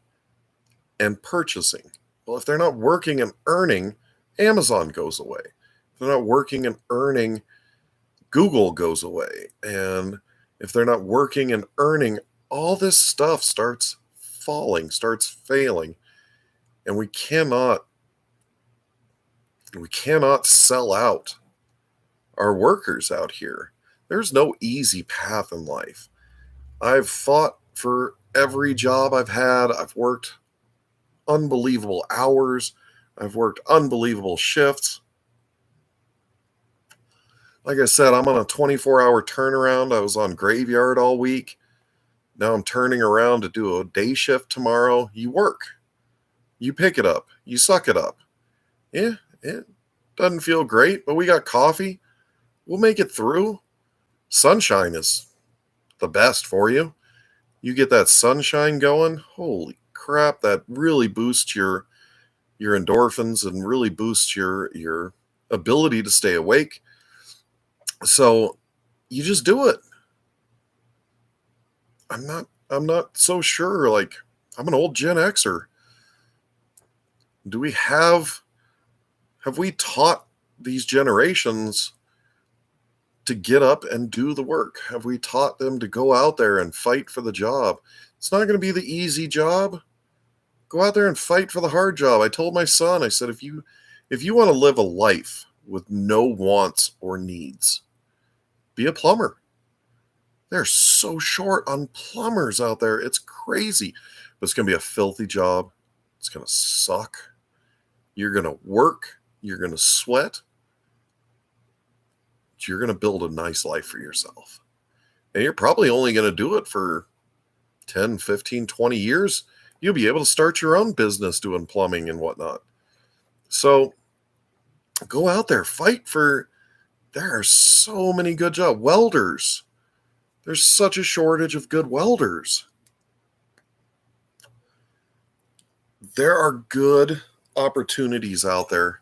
and purchasing. Well, if they're not working and earning, Amazon goes away. If they're not working and earning, Google goes away. And if they're not working and earning, all this stuff starts falling, starts failing. And we cannot sell out our workers out here. There's no easy path in life. I've fought for every job I've had. I've worked unbelievable hours. I've worked unbelievable shifts. Like I said, I'm on a 24-hour turnaround. I was on graveyard all week. Now I'm turning around to do a day shift tomorrow. You work. You pick it up. You suck it up. Yeah, it doesn't feel great, but we got coffee. We'll make it through. Sunshine is the best for you. You get that sunshine going. Holy crap, that really boosts your endorphins and really boosts your ability to stay awake. So you just do it. I'm not so sure. Like, I'm an old Gen Xer. Do we have we taught these generations to get up and do the work? Have we taught them to go out there and fight for the job? It's not going to be the easy job. Go out there and fight for the hard job. I told my son, I said, if you want to live a life with no wants or needs, be a plumber. They're so short on plumbers out there. It's crazy. But it's going to be a filthy job. It's going to suck. You're going to work. You're going to sweat. You're going to build a nice life for yourself. And you're probably only going to do it for 10, 15, 20 years. You'll be able to start your own business doing plumbing and whatnot. So go out there, fight for, there are so many good jobs. Welders. There's such a shortage of good welders. There are good opportunities out there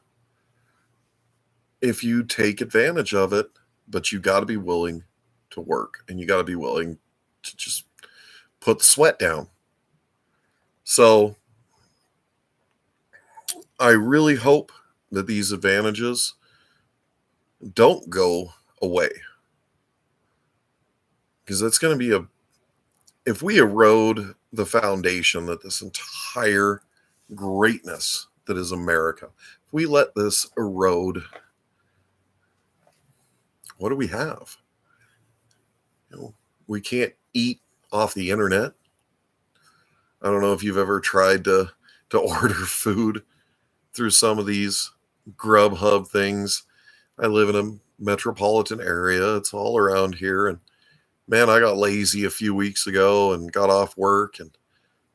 if you take advantage of it, but you got to be willing to work and you got to be willing to just put the sweat down. So I really hope that these advantages don't go away, because that's going to be if we erode the foundation that this entire greatness that is America, if we let this erode, what do we have? We can't eat off the internet. I don't know if you've ever tried to order food through some of these Grubhub things. I live in a metropolitan area. It's all around here. And man, I got lazy a few weeks ago and got off work and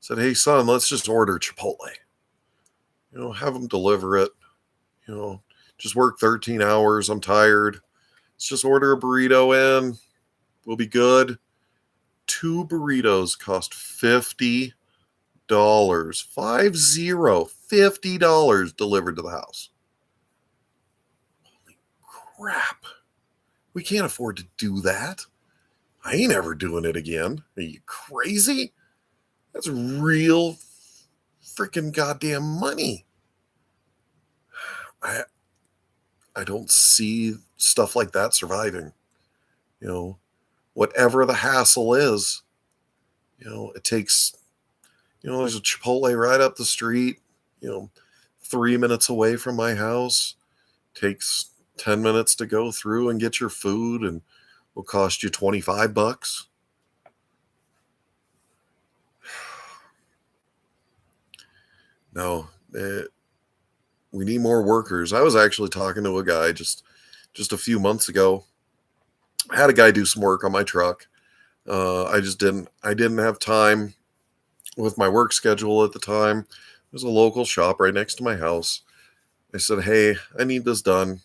said, hey, son, let's just order Chipotle. Have them deliver it. Just work 13 hours. I'm tired. Let's just order a burrito in. We'll be good. 2 burritos cost $50. $50 delivered to the house. Holy crap. We can't afford to do that. I ain't ever doing it again. Are you crazy? That's real freaking goddamn money. I don't see stuff like that surviving. Whatever the hassle is, it takes, there's a Chipotle right up the street, 3 minutes away from my house. Takes 10 minutes to go through and get your food and will cost you $25. No, we need more workers. I was actually talking to a guy just a few months ago. I had a guy do some work on my truck. I didn't have time with my work schedule at the time. There's a local shop right next to my house. I said, hey, I need this done.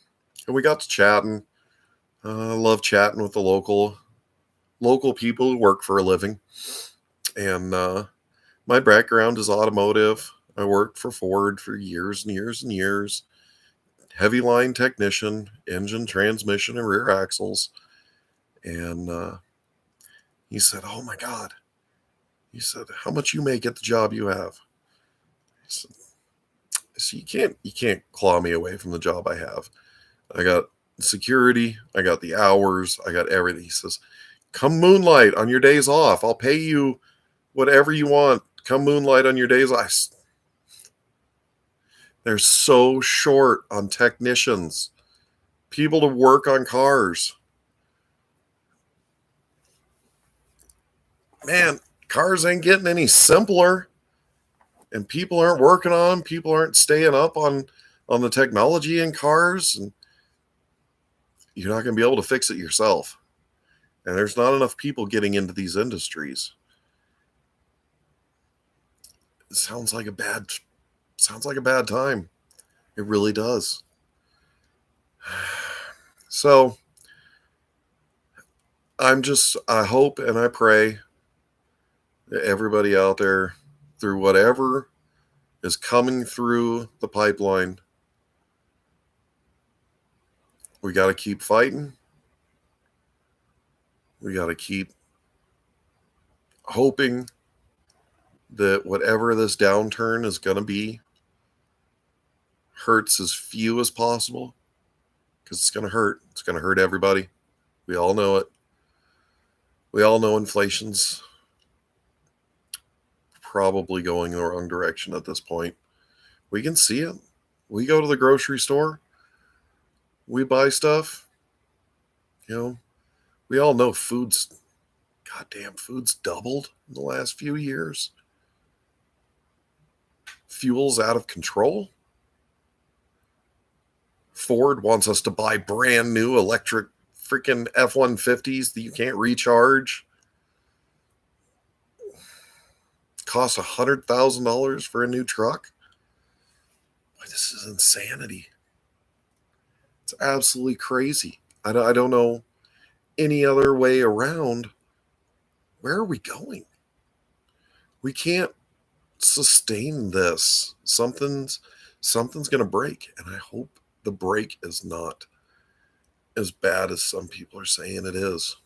And we got to chatting. I love chatting with the local people who work for a living. And my background is automotive. I worked for Ford for years and years and years. Heavy line technician, engine, transmission, and rear axles. And he said, "Oh my God." He said, "How much you make at the job you have?" I said, "So you can't claw me away from the job I have. I got security, I got the hours, I got everything." He says, "Come moonlight on your days off. I'll pay you whatever you want. Come moonlight on your days off." They're so short on technicians, people to work on cars. Man, cars ain't getting any simpler, and people aren't working on them. People aren't staying up on the technology in cars, and you're not going to be able to fix it yourself. And there's not enough people getting into these industries. It sounds like a bad time. It really does. So I hope and I pray that everybody out there, through whatever is coming through the pipeline, we got to keep fighting. We got to keep hoping that whatever this downturn is going to be hurts as few as possible, because it's going to hurt. It's going to hurt everybody. We all know it. We all know inflation's probably going in the wrong direction at this point. We can see it. We go to the grocery store. We buy stuff. We all know food's doubled in the last few years. Fuel's out of control. Ford wants us to buy brand new electric freaking F-150s that you can't recharge. Costs $100,000 for a new truck. Boy, this is insanity. It's absolutely crazy. I don't know any other way around. Where are we going? We can't sustain this. Something's going to break, and I hope the break is not as bad as some people are saying it is.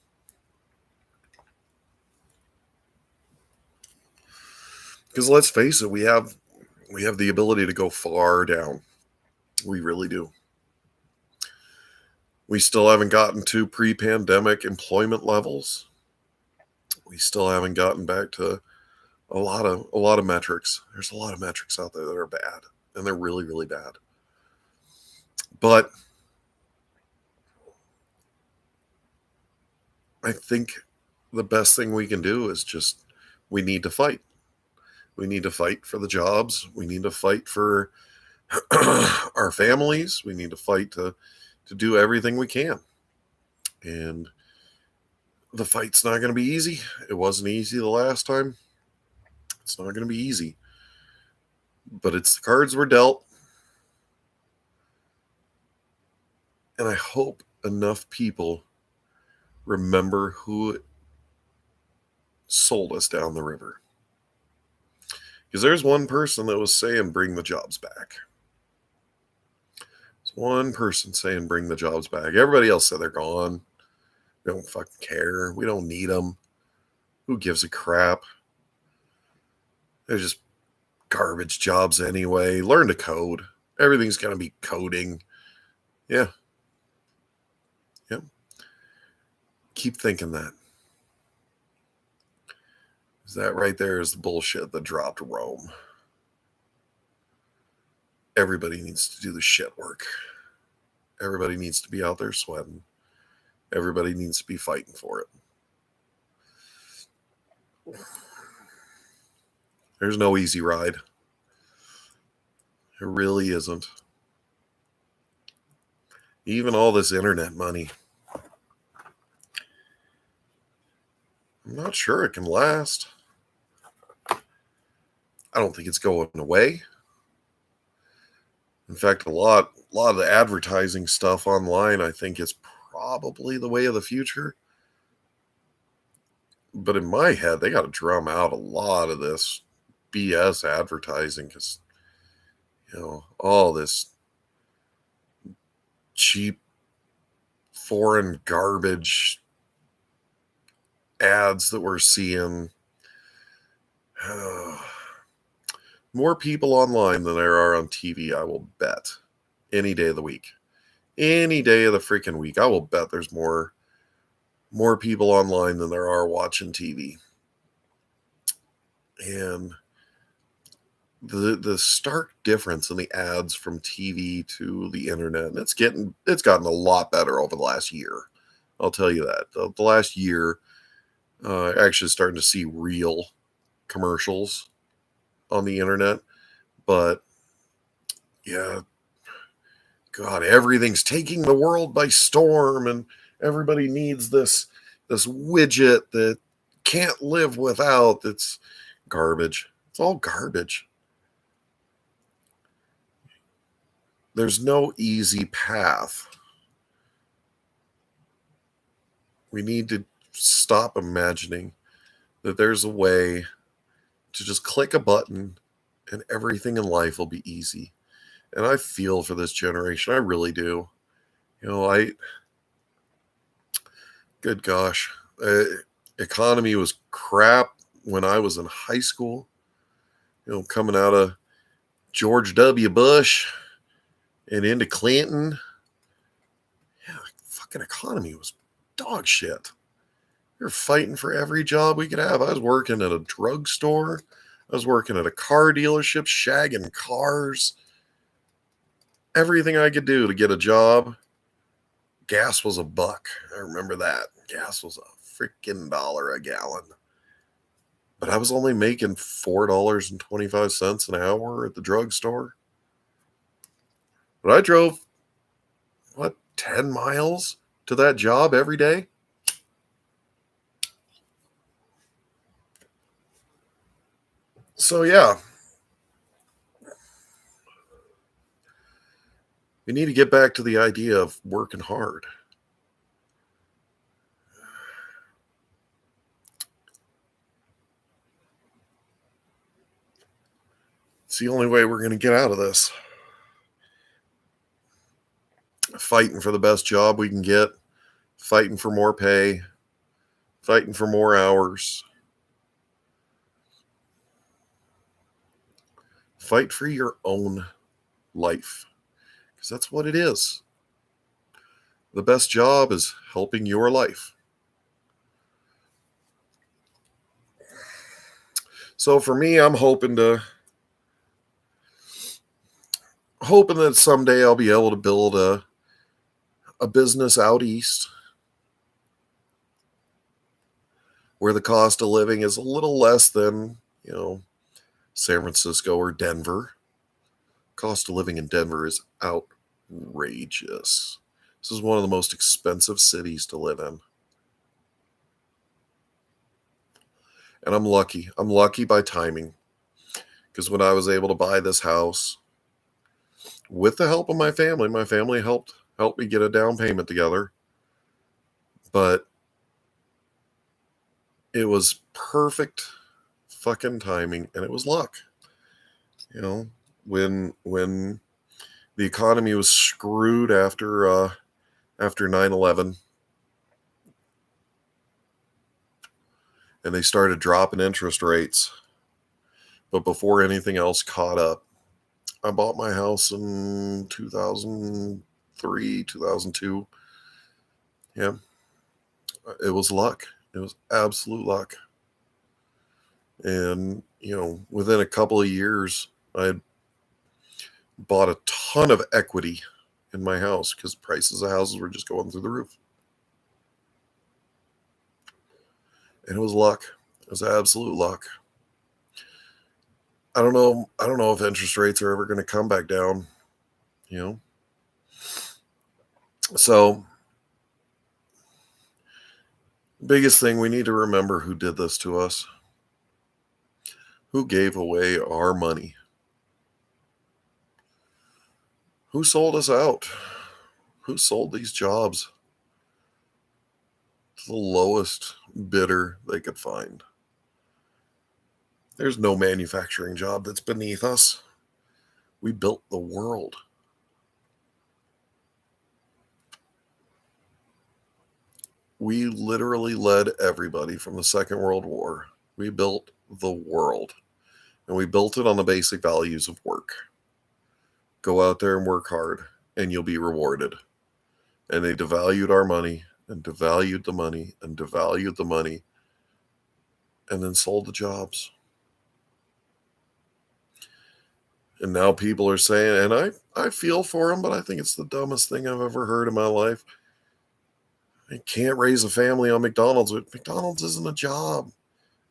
Because let's face it, we have the ability to go far down. We really do. We still haven't gotten to pre-pandemic employment levels. We still haven't gotten back to a lot of metrics. There's a lot of metrics out there that are bad, and they're really, really bad. But I think the best thing we can do is we need to fight. We need to fight for the jobs. We need to fight for our families. We need to fight to do everything we can. And the fight's not going to be easy. It wasn't easy the last time. It's not going to be easy. But it's the cards we're dealt. And I hope enough people remember who sold us down the river. Because there's one person that was saying, bring the jobs back. There's one person saying, bring the jobs back. Everybody else said they're gone. We don't fucking care. We don't need them. Who gives a crap? They're just garbage jobs anyway. Learn to code. Everything's going to be coding. Yeah. Yep. Keep thinking that. That right there is the bullshit that dropped Rome. Everybody needs to do the shit work. Everybody needs to be out there sweating. Everybody needs to be fighting for it. There's no easy ride. It really isn't. Even all this internet money, I'm not sure it can last. I don't think it's going away. In fact, a lot of the advertising stuff online, I think, is probably the way of the future. But in my head, they got to drum out a lot of this BS advertising because, all this cheap foreign garbage ads that we're seeing. More people online than there are on TV, I will bet. Any day of the week. Any day of the freaking week. I will bet there's more people online than there are watching TV. And the stark difference in the ads from TV to the internet, it's gotten a lot better over the last year. I'll tell you that. The last year, actually starting to see real commercials on the internet. But yeah, God, everything's taking the world by storm, and everybody needs this widget that can't live without. It's garbage. It's all garbage. There's no easy path. We need to stop imagining that there's a way to just click a button and everything in life will be easy. And I feel for this generation. I really do. Good gosh. Economy was crap when I was in high school. Coming out of George W. Bush and into Clinton. Yeah, fucking economy was dog shit. We were fighting for every job we could have. I was working at a drugstore. I was working at a car dealership, shagging cars. Everything I could do to get a job. Gas was $1. I remember that. Gas was a freaking $1 a gallon. But I was only making $4.25 an hour at the drugstore. But I drove, 10 miles to that job every day? So, yeah. We need to get back to the idea of working hard. It's the only way we're going to get out of this. Fighting for the best job we can get, fighting for more pay, fighting for more hours. Fight for your own life, because that's what it is. The best job is helping your life. So for me, I'm hoping that someday I'll be able to build a business out east where the cost of living is a little less than, San Francisco or Denver. Cost of living in Denver is outrageous. This is one of the most expensive cities to live in. And I'm lucky. I'm lucky by timing. Because when I was able to buy this house, with the help of my family helped me get a down payment together. But it was perfect fucking timing, and it was luck. When the economy was screwed after 9/11, and they started dropping interest rates, but before anything else caught up, I bought my house in 2003, 2002. Yeah, it was luck. It was absolute luck. And, within a couple of years, I had bought a ton of equity in my house because prices of houses were just going through the roof. And it was luck. It was absolute luck. I don't know if interest rates are ever going to come back down, So, biggest thing, we need to remember who did this to us. Who gave away our money? Who sold us out? Who sold these jobs to the lowest bidder they could find? There's no manufacturing job that's beneath us. We built the world. We literally led everybody from the Second World War. We built the world. And we built it on the basic values of work. Go out there and work hard, and you'll be rewarded. And they devalued our money, and devalued the money, and devalued the money, and then sold the jobs. And now people are saying, and I feel for them, but I think it's the dumbest thing I've ever heard in my life. I can't raise a family on McDonald's. McDonald's isn't a job.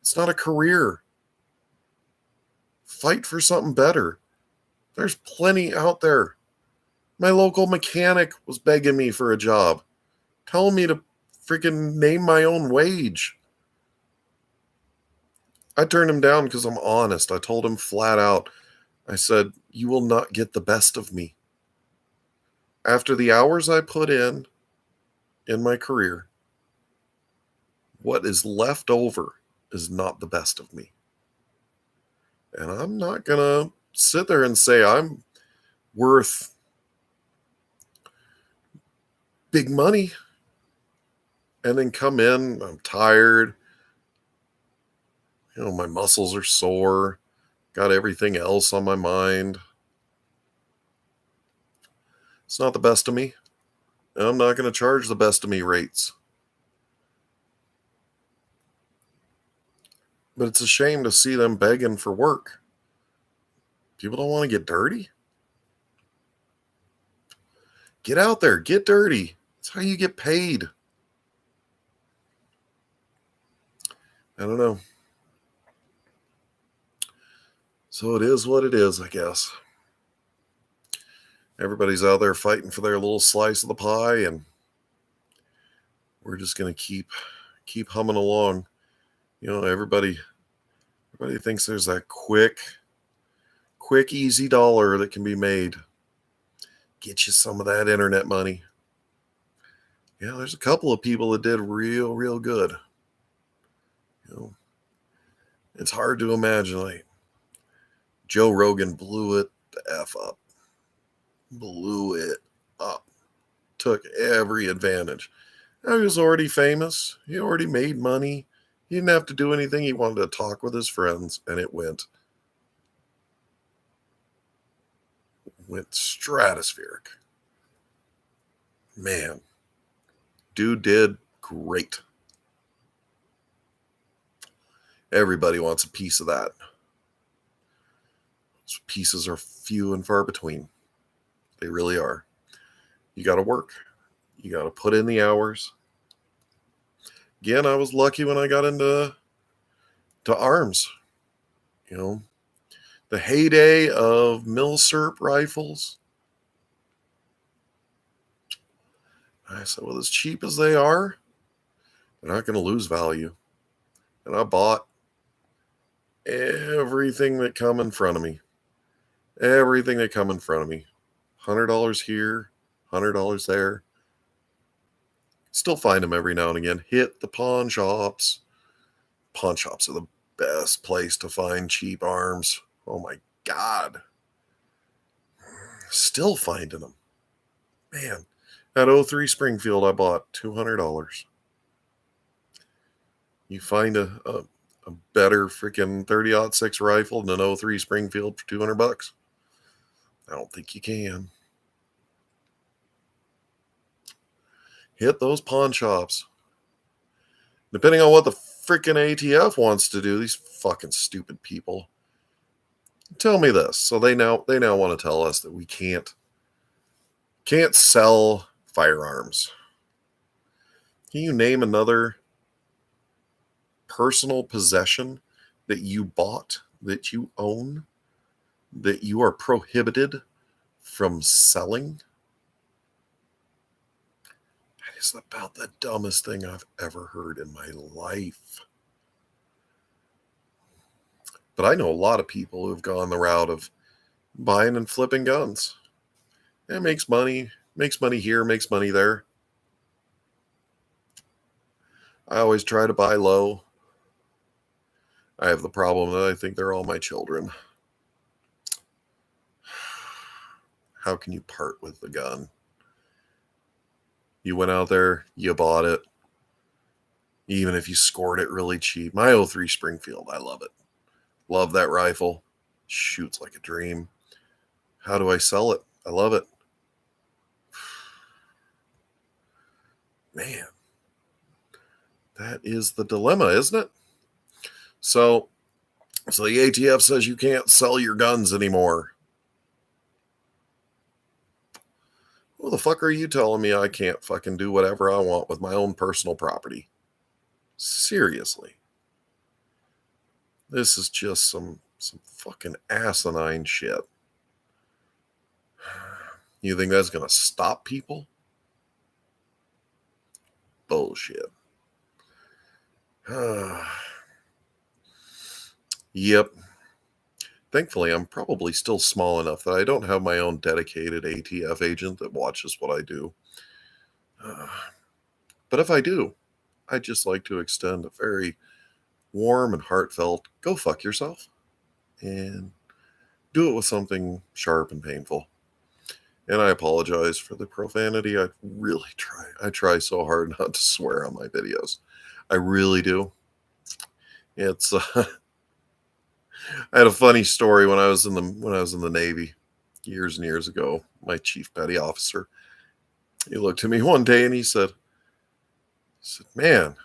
It's not a career. Fight for something better. There's plenty out there. My local mechanic was begging me for a job, telling me to freaking name my own wage. I turned him down because I'm honest. I told him flat out, I said, you will not get the best of me. After the hours I put in my career, what is left over is not the best of me. And I'm not going to sit there and say I'm worth big money and then come in, I'm tired, my muscles are sore, got everything else on my mind. It's not the best of me, and I'm not going to charge the best of me rates. But it's a shame to see them begging for work. People don't want to get dirty. Get out there, get dirty. That's how you get paid. I don't know. So it is what it is, I guess. Everybody's out there fighting for their little slice of the pie, and we're just going to keep humming along. Everybody thinks there's that quick, easy dollar that can be made. Get you some of that internet money. Yeah, there's a couple of people that did real good. It's hard to imagine. Like, Joe Rogan blew it the F up. Blew it up. Took every advantage. Now, he was already famous. He already made money. He didn't have to do anything. He wanted to talk with his friends, and it went stratospheric. Man, dude did great. Everybody wants a piece of that. Those pieces are few and far between. They really are. You got to work. You got to put in the hours. Again, I was lucky when I got into arms. The heyday of Milsurp rifles. I said, well, as cheap as they are, they're not going to lose value. And I bought everything that come in front of me. Everything that come in front of me. $100 here, $100 there. Still find them every now and again. Hit the pawn shops. Pawn shops are the best place to find cheap arms. Oh my God. Still finding them. Man, at 03 Springfield, I bought $200. You find a better freaking 30-06 rifle than an 03 Springfield for $200? I don't think you can. Hit those pawn shops. Depending on what the freaking ATF wants to do, these fucking stupid people. Tell me this. So they now want to tell us that we can't sell firearms. Can you name another personal possession that you bought, that you own, that you are prohibited from selling? That is about the dumbest thing I've ever heard in my life. But I know a lot of people who have gone the route of buying and flipping guns. It makes money here, makes money there. I always try to buy low. I have the problem that I think they're all my children. How can you part with the gun? You went out there, you bought it, even if you scored it really cheap. My '03 Springfield, I love it. Love that rifle. Shoots like a dream. How do I sell it? I love it. Man, that is the dilemma, isn't it? So the ATF says you can't sell your guns anymore. Who the fuck are you telling me I can't fucking do whatever I want with my own personal property? Seriously. This is just some fucking asinine shit. You think that's going to stop people? Bullshit. Yep. Thankfully, I'm probably still small enough that I don't have my own dedicated ATF agent that watches what I do. But if I do, I'd just like to extend a very warm and heartfelt go fuck yourself and do it with something sharp and painful. And I apologize for the profanity. I really try. I try so hard not to swear on my videos. I really do. It's I had a funny story when I was in the Navy years and years ago. My chief petty officer, he looked at me one day and he said, "Man,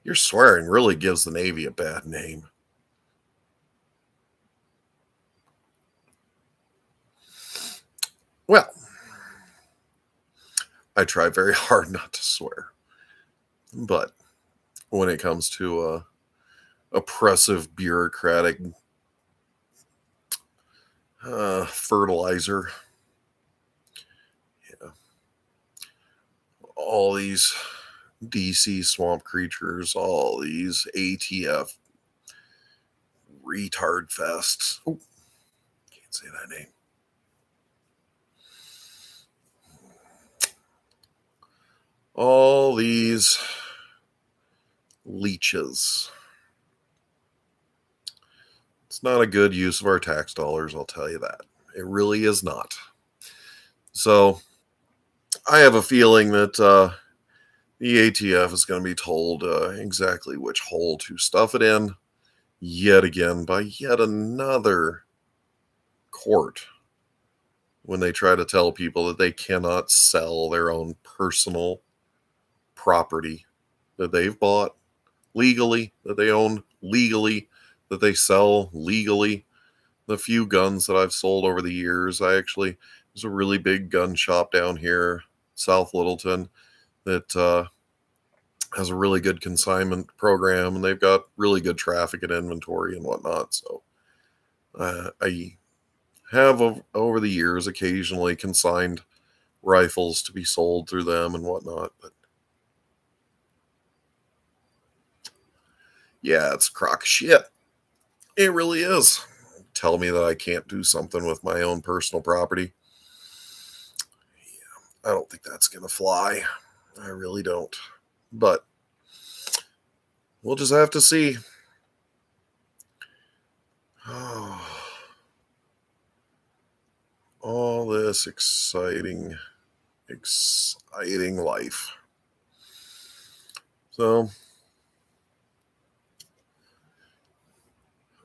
your swearing really gives the Navy a bad name." Well, I try very hard not to swear, but when it comes to oppressive bureaucratic fertilizer, yeah, all these DC swamp creatures, all these ATF retard fests. Oh, can't say that name. All these leeches. It's not a good use of our tax dollars, I'll tell you that. It really is not. So I have a feeling that the ATF is going to be told exactly which hole to stuff it in yet again by yet another court when they try to tell people that they cannot sell their own personal property that they've bought legally, that they own legally, that they sell legally. The few guns that I've sold over the years, there's a really big gun shop down here, South Littleton, that has a really good consignment program, and they've got really good traffic and inventory and whatnot. So I have over the years occasionally consigned rifles to be sold through them and whatnot, but yeah, it's a crock of shit. It really is. Tell me that I can't do something with my own personal property. Yeah, I don't think that's going to fly. I really don't. But we'll just have to see. Oh, all this exciting life. So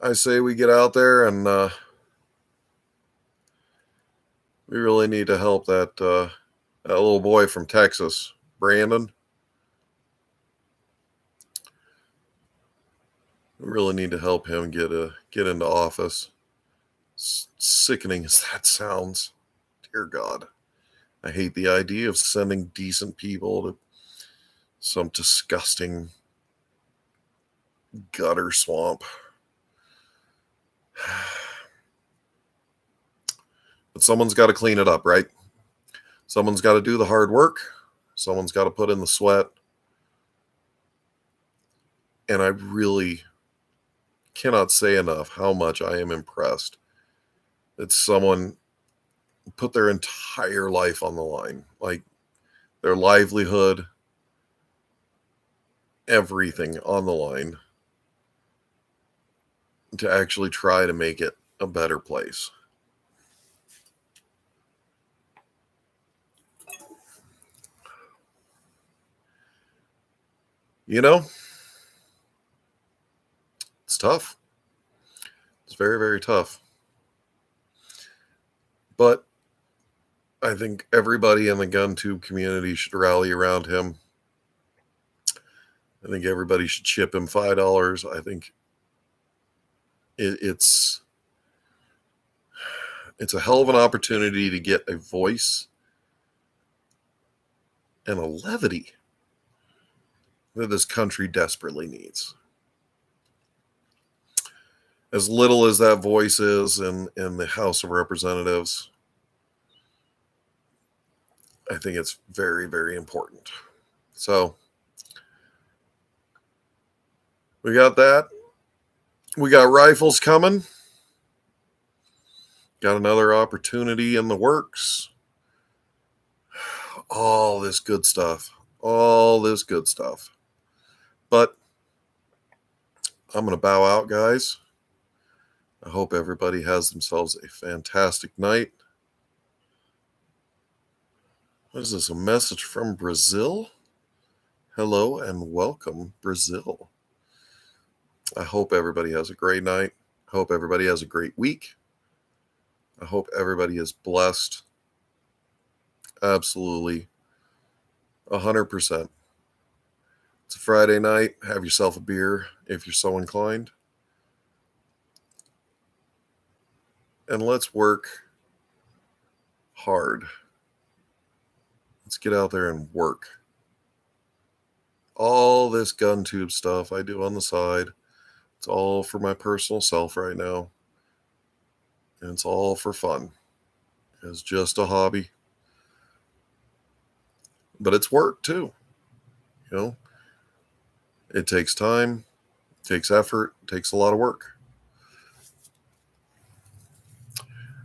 I say we get out there and we really need to help that little boy from Texas, Brandon. We really need to help him get into office. Sickening as that sounds, dear God, I hate the idea of sending decent people to some disgusting gutter swamp. But someone's got to clean it up, right? Someone's got to do the hard work. Someone's got to put in the sweat. And I really cannot say enough how much I am impressed that someone put their entire life on the line, like their livelihood, everything on the line to actually try to make it a better place. You know, it's tough. It's very, very tough. But I think everybody in the gun tube community should rally around him. I think everybody should chip him $5. I think it's a hell of an opportunity to get a voice and a levity that this country desperately needs. As little as that voice is in the House of Representatives, I think it's very, very important. So we got that. We got rifles coming. Got another opportunity in the works. All this good stuff. All this good stuff. But I'm going to bow out, guys. I hope everybody has themselves a fantastic night. What is this? A message from Brazil? Hello and welcome, Brazil. I hope everybody has a great night. I hope everybody has a great week. I hope everybody is blessed. Absolutely. 100%. It's a Friday night. Have yourself a beer if you're so inclined. And let's work hard. Let's get out there and work. All this gun tube stuff I do on the side, it's all for my personal self right now. And it's all for fun. It's just a hobby. But it's work too. You know, it takes time, it takes effort, it takes a lot of work.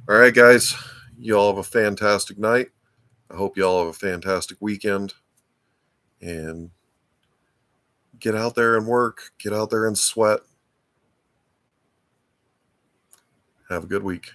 All right, guys, you all have a fantastic night. I hope you all have a fantastic weekend. And get out there and work. Get out there and sweat. Have a good week.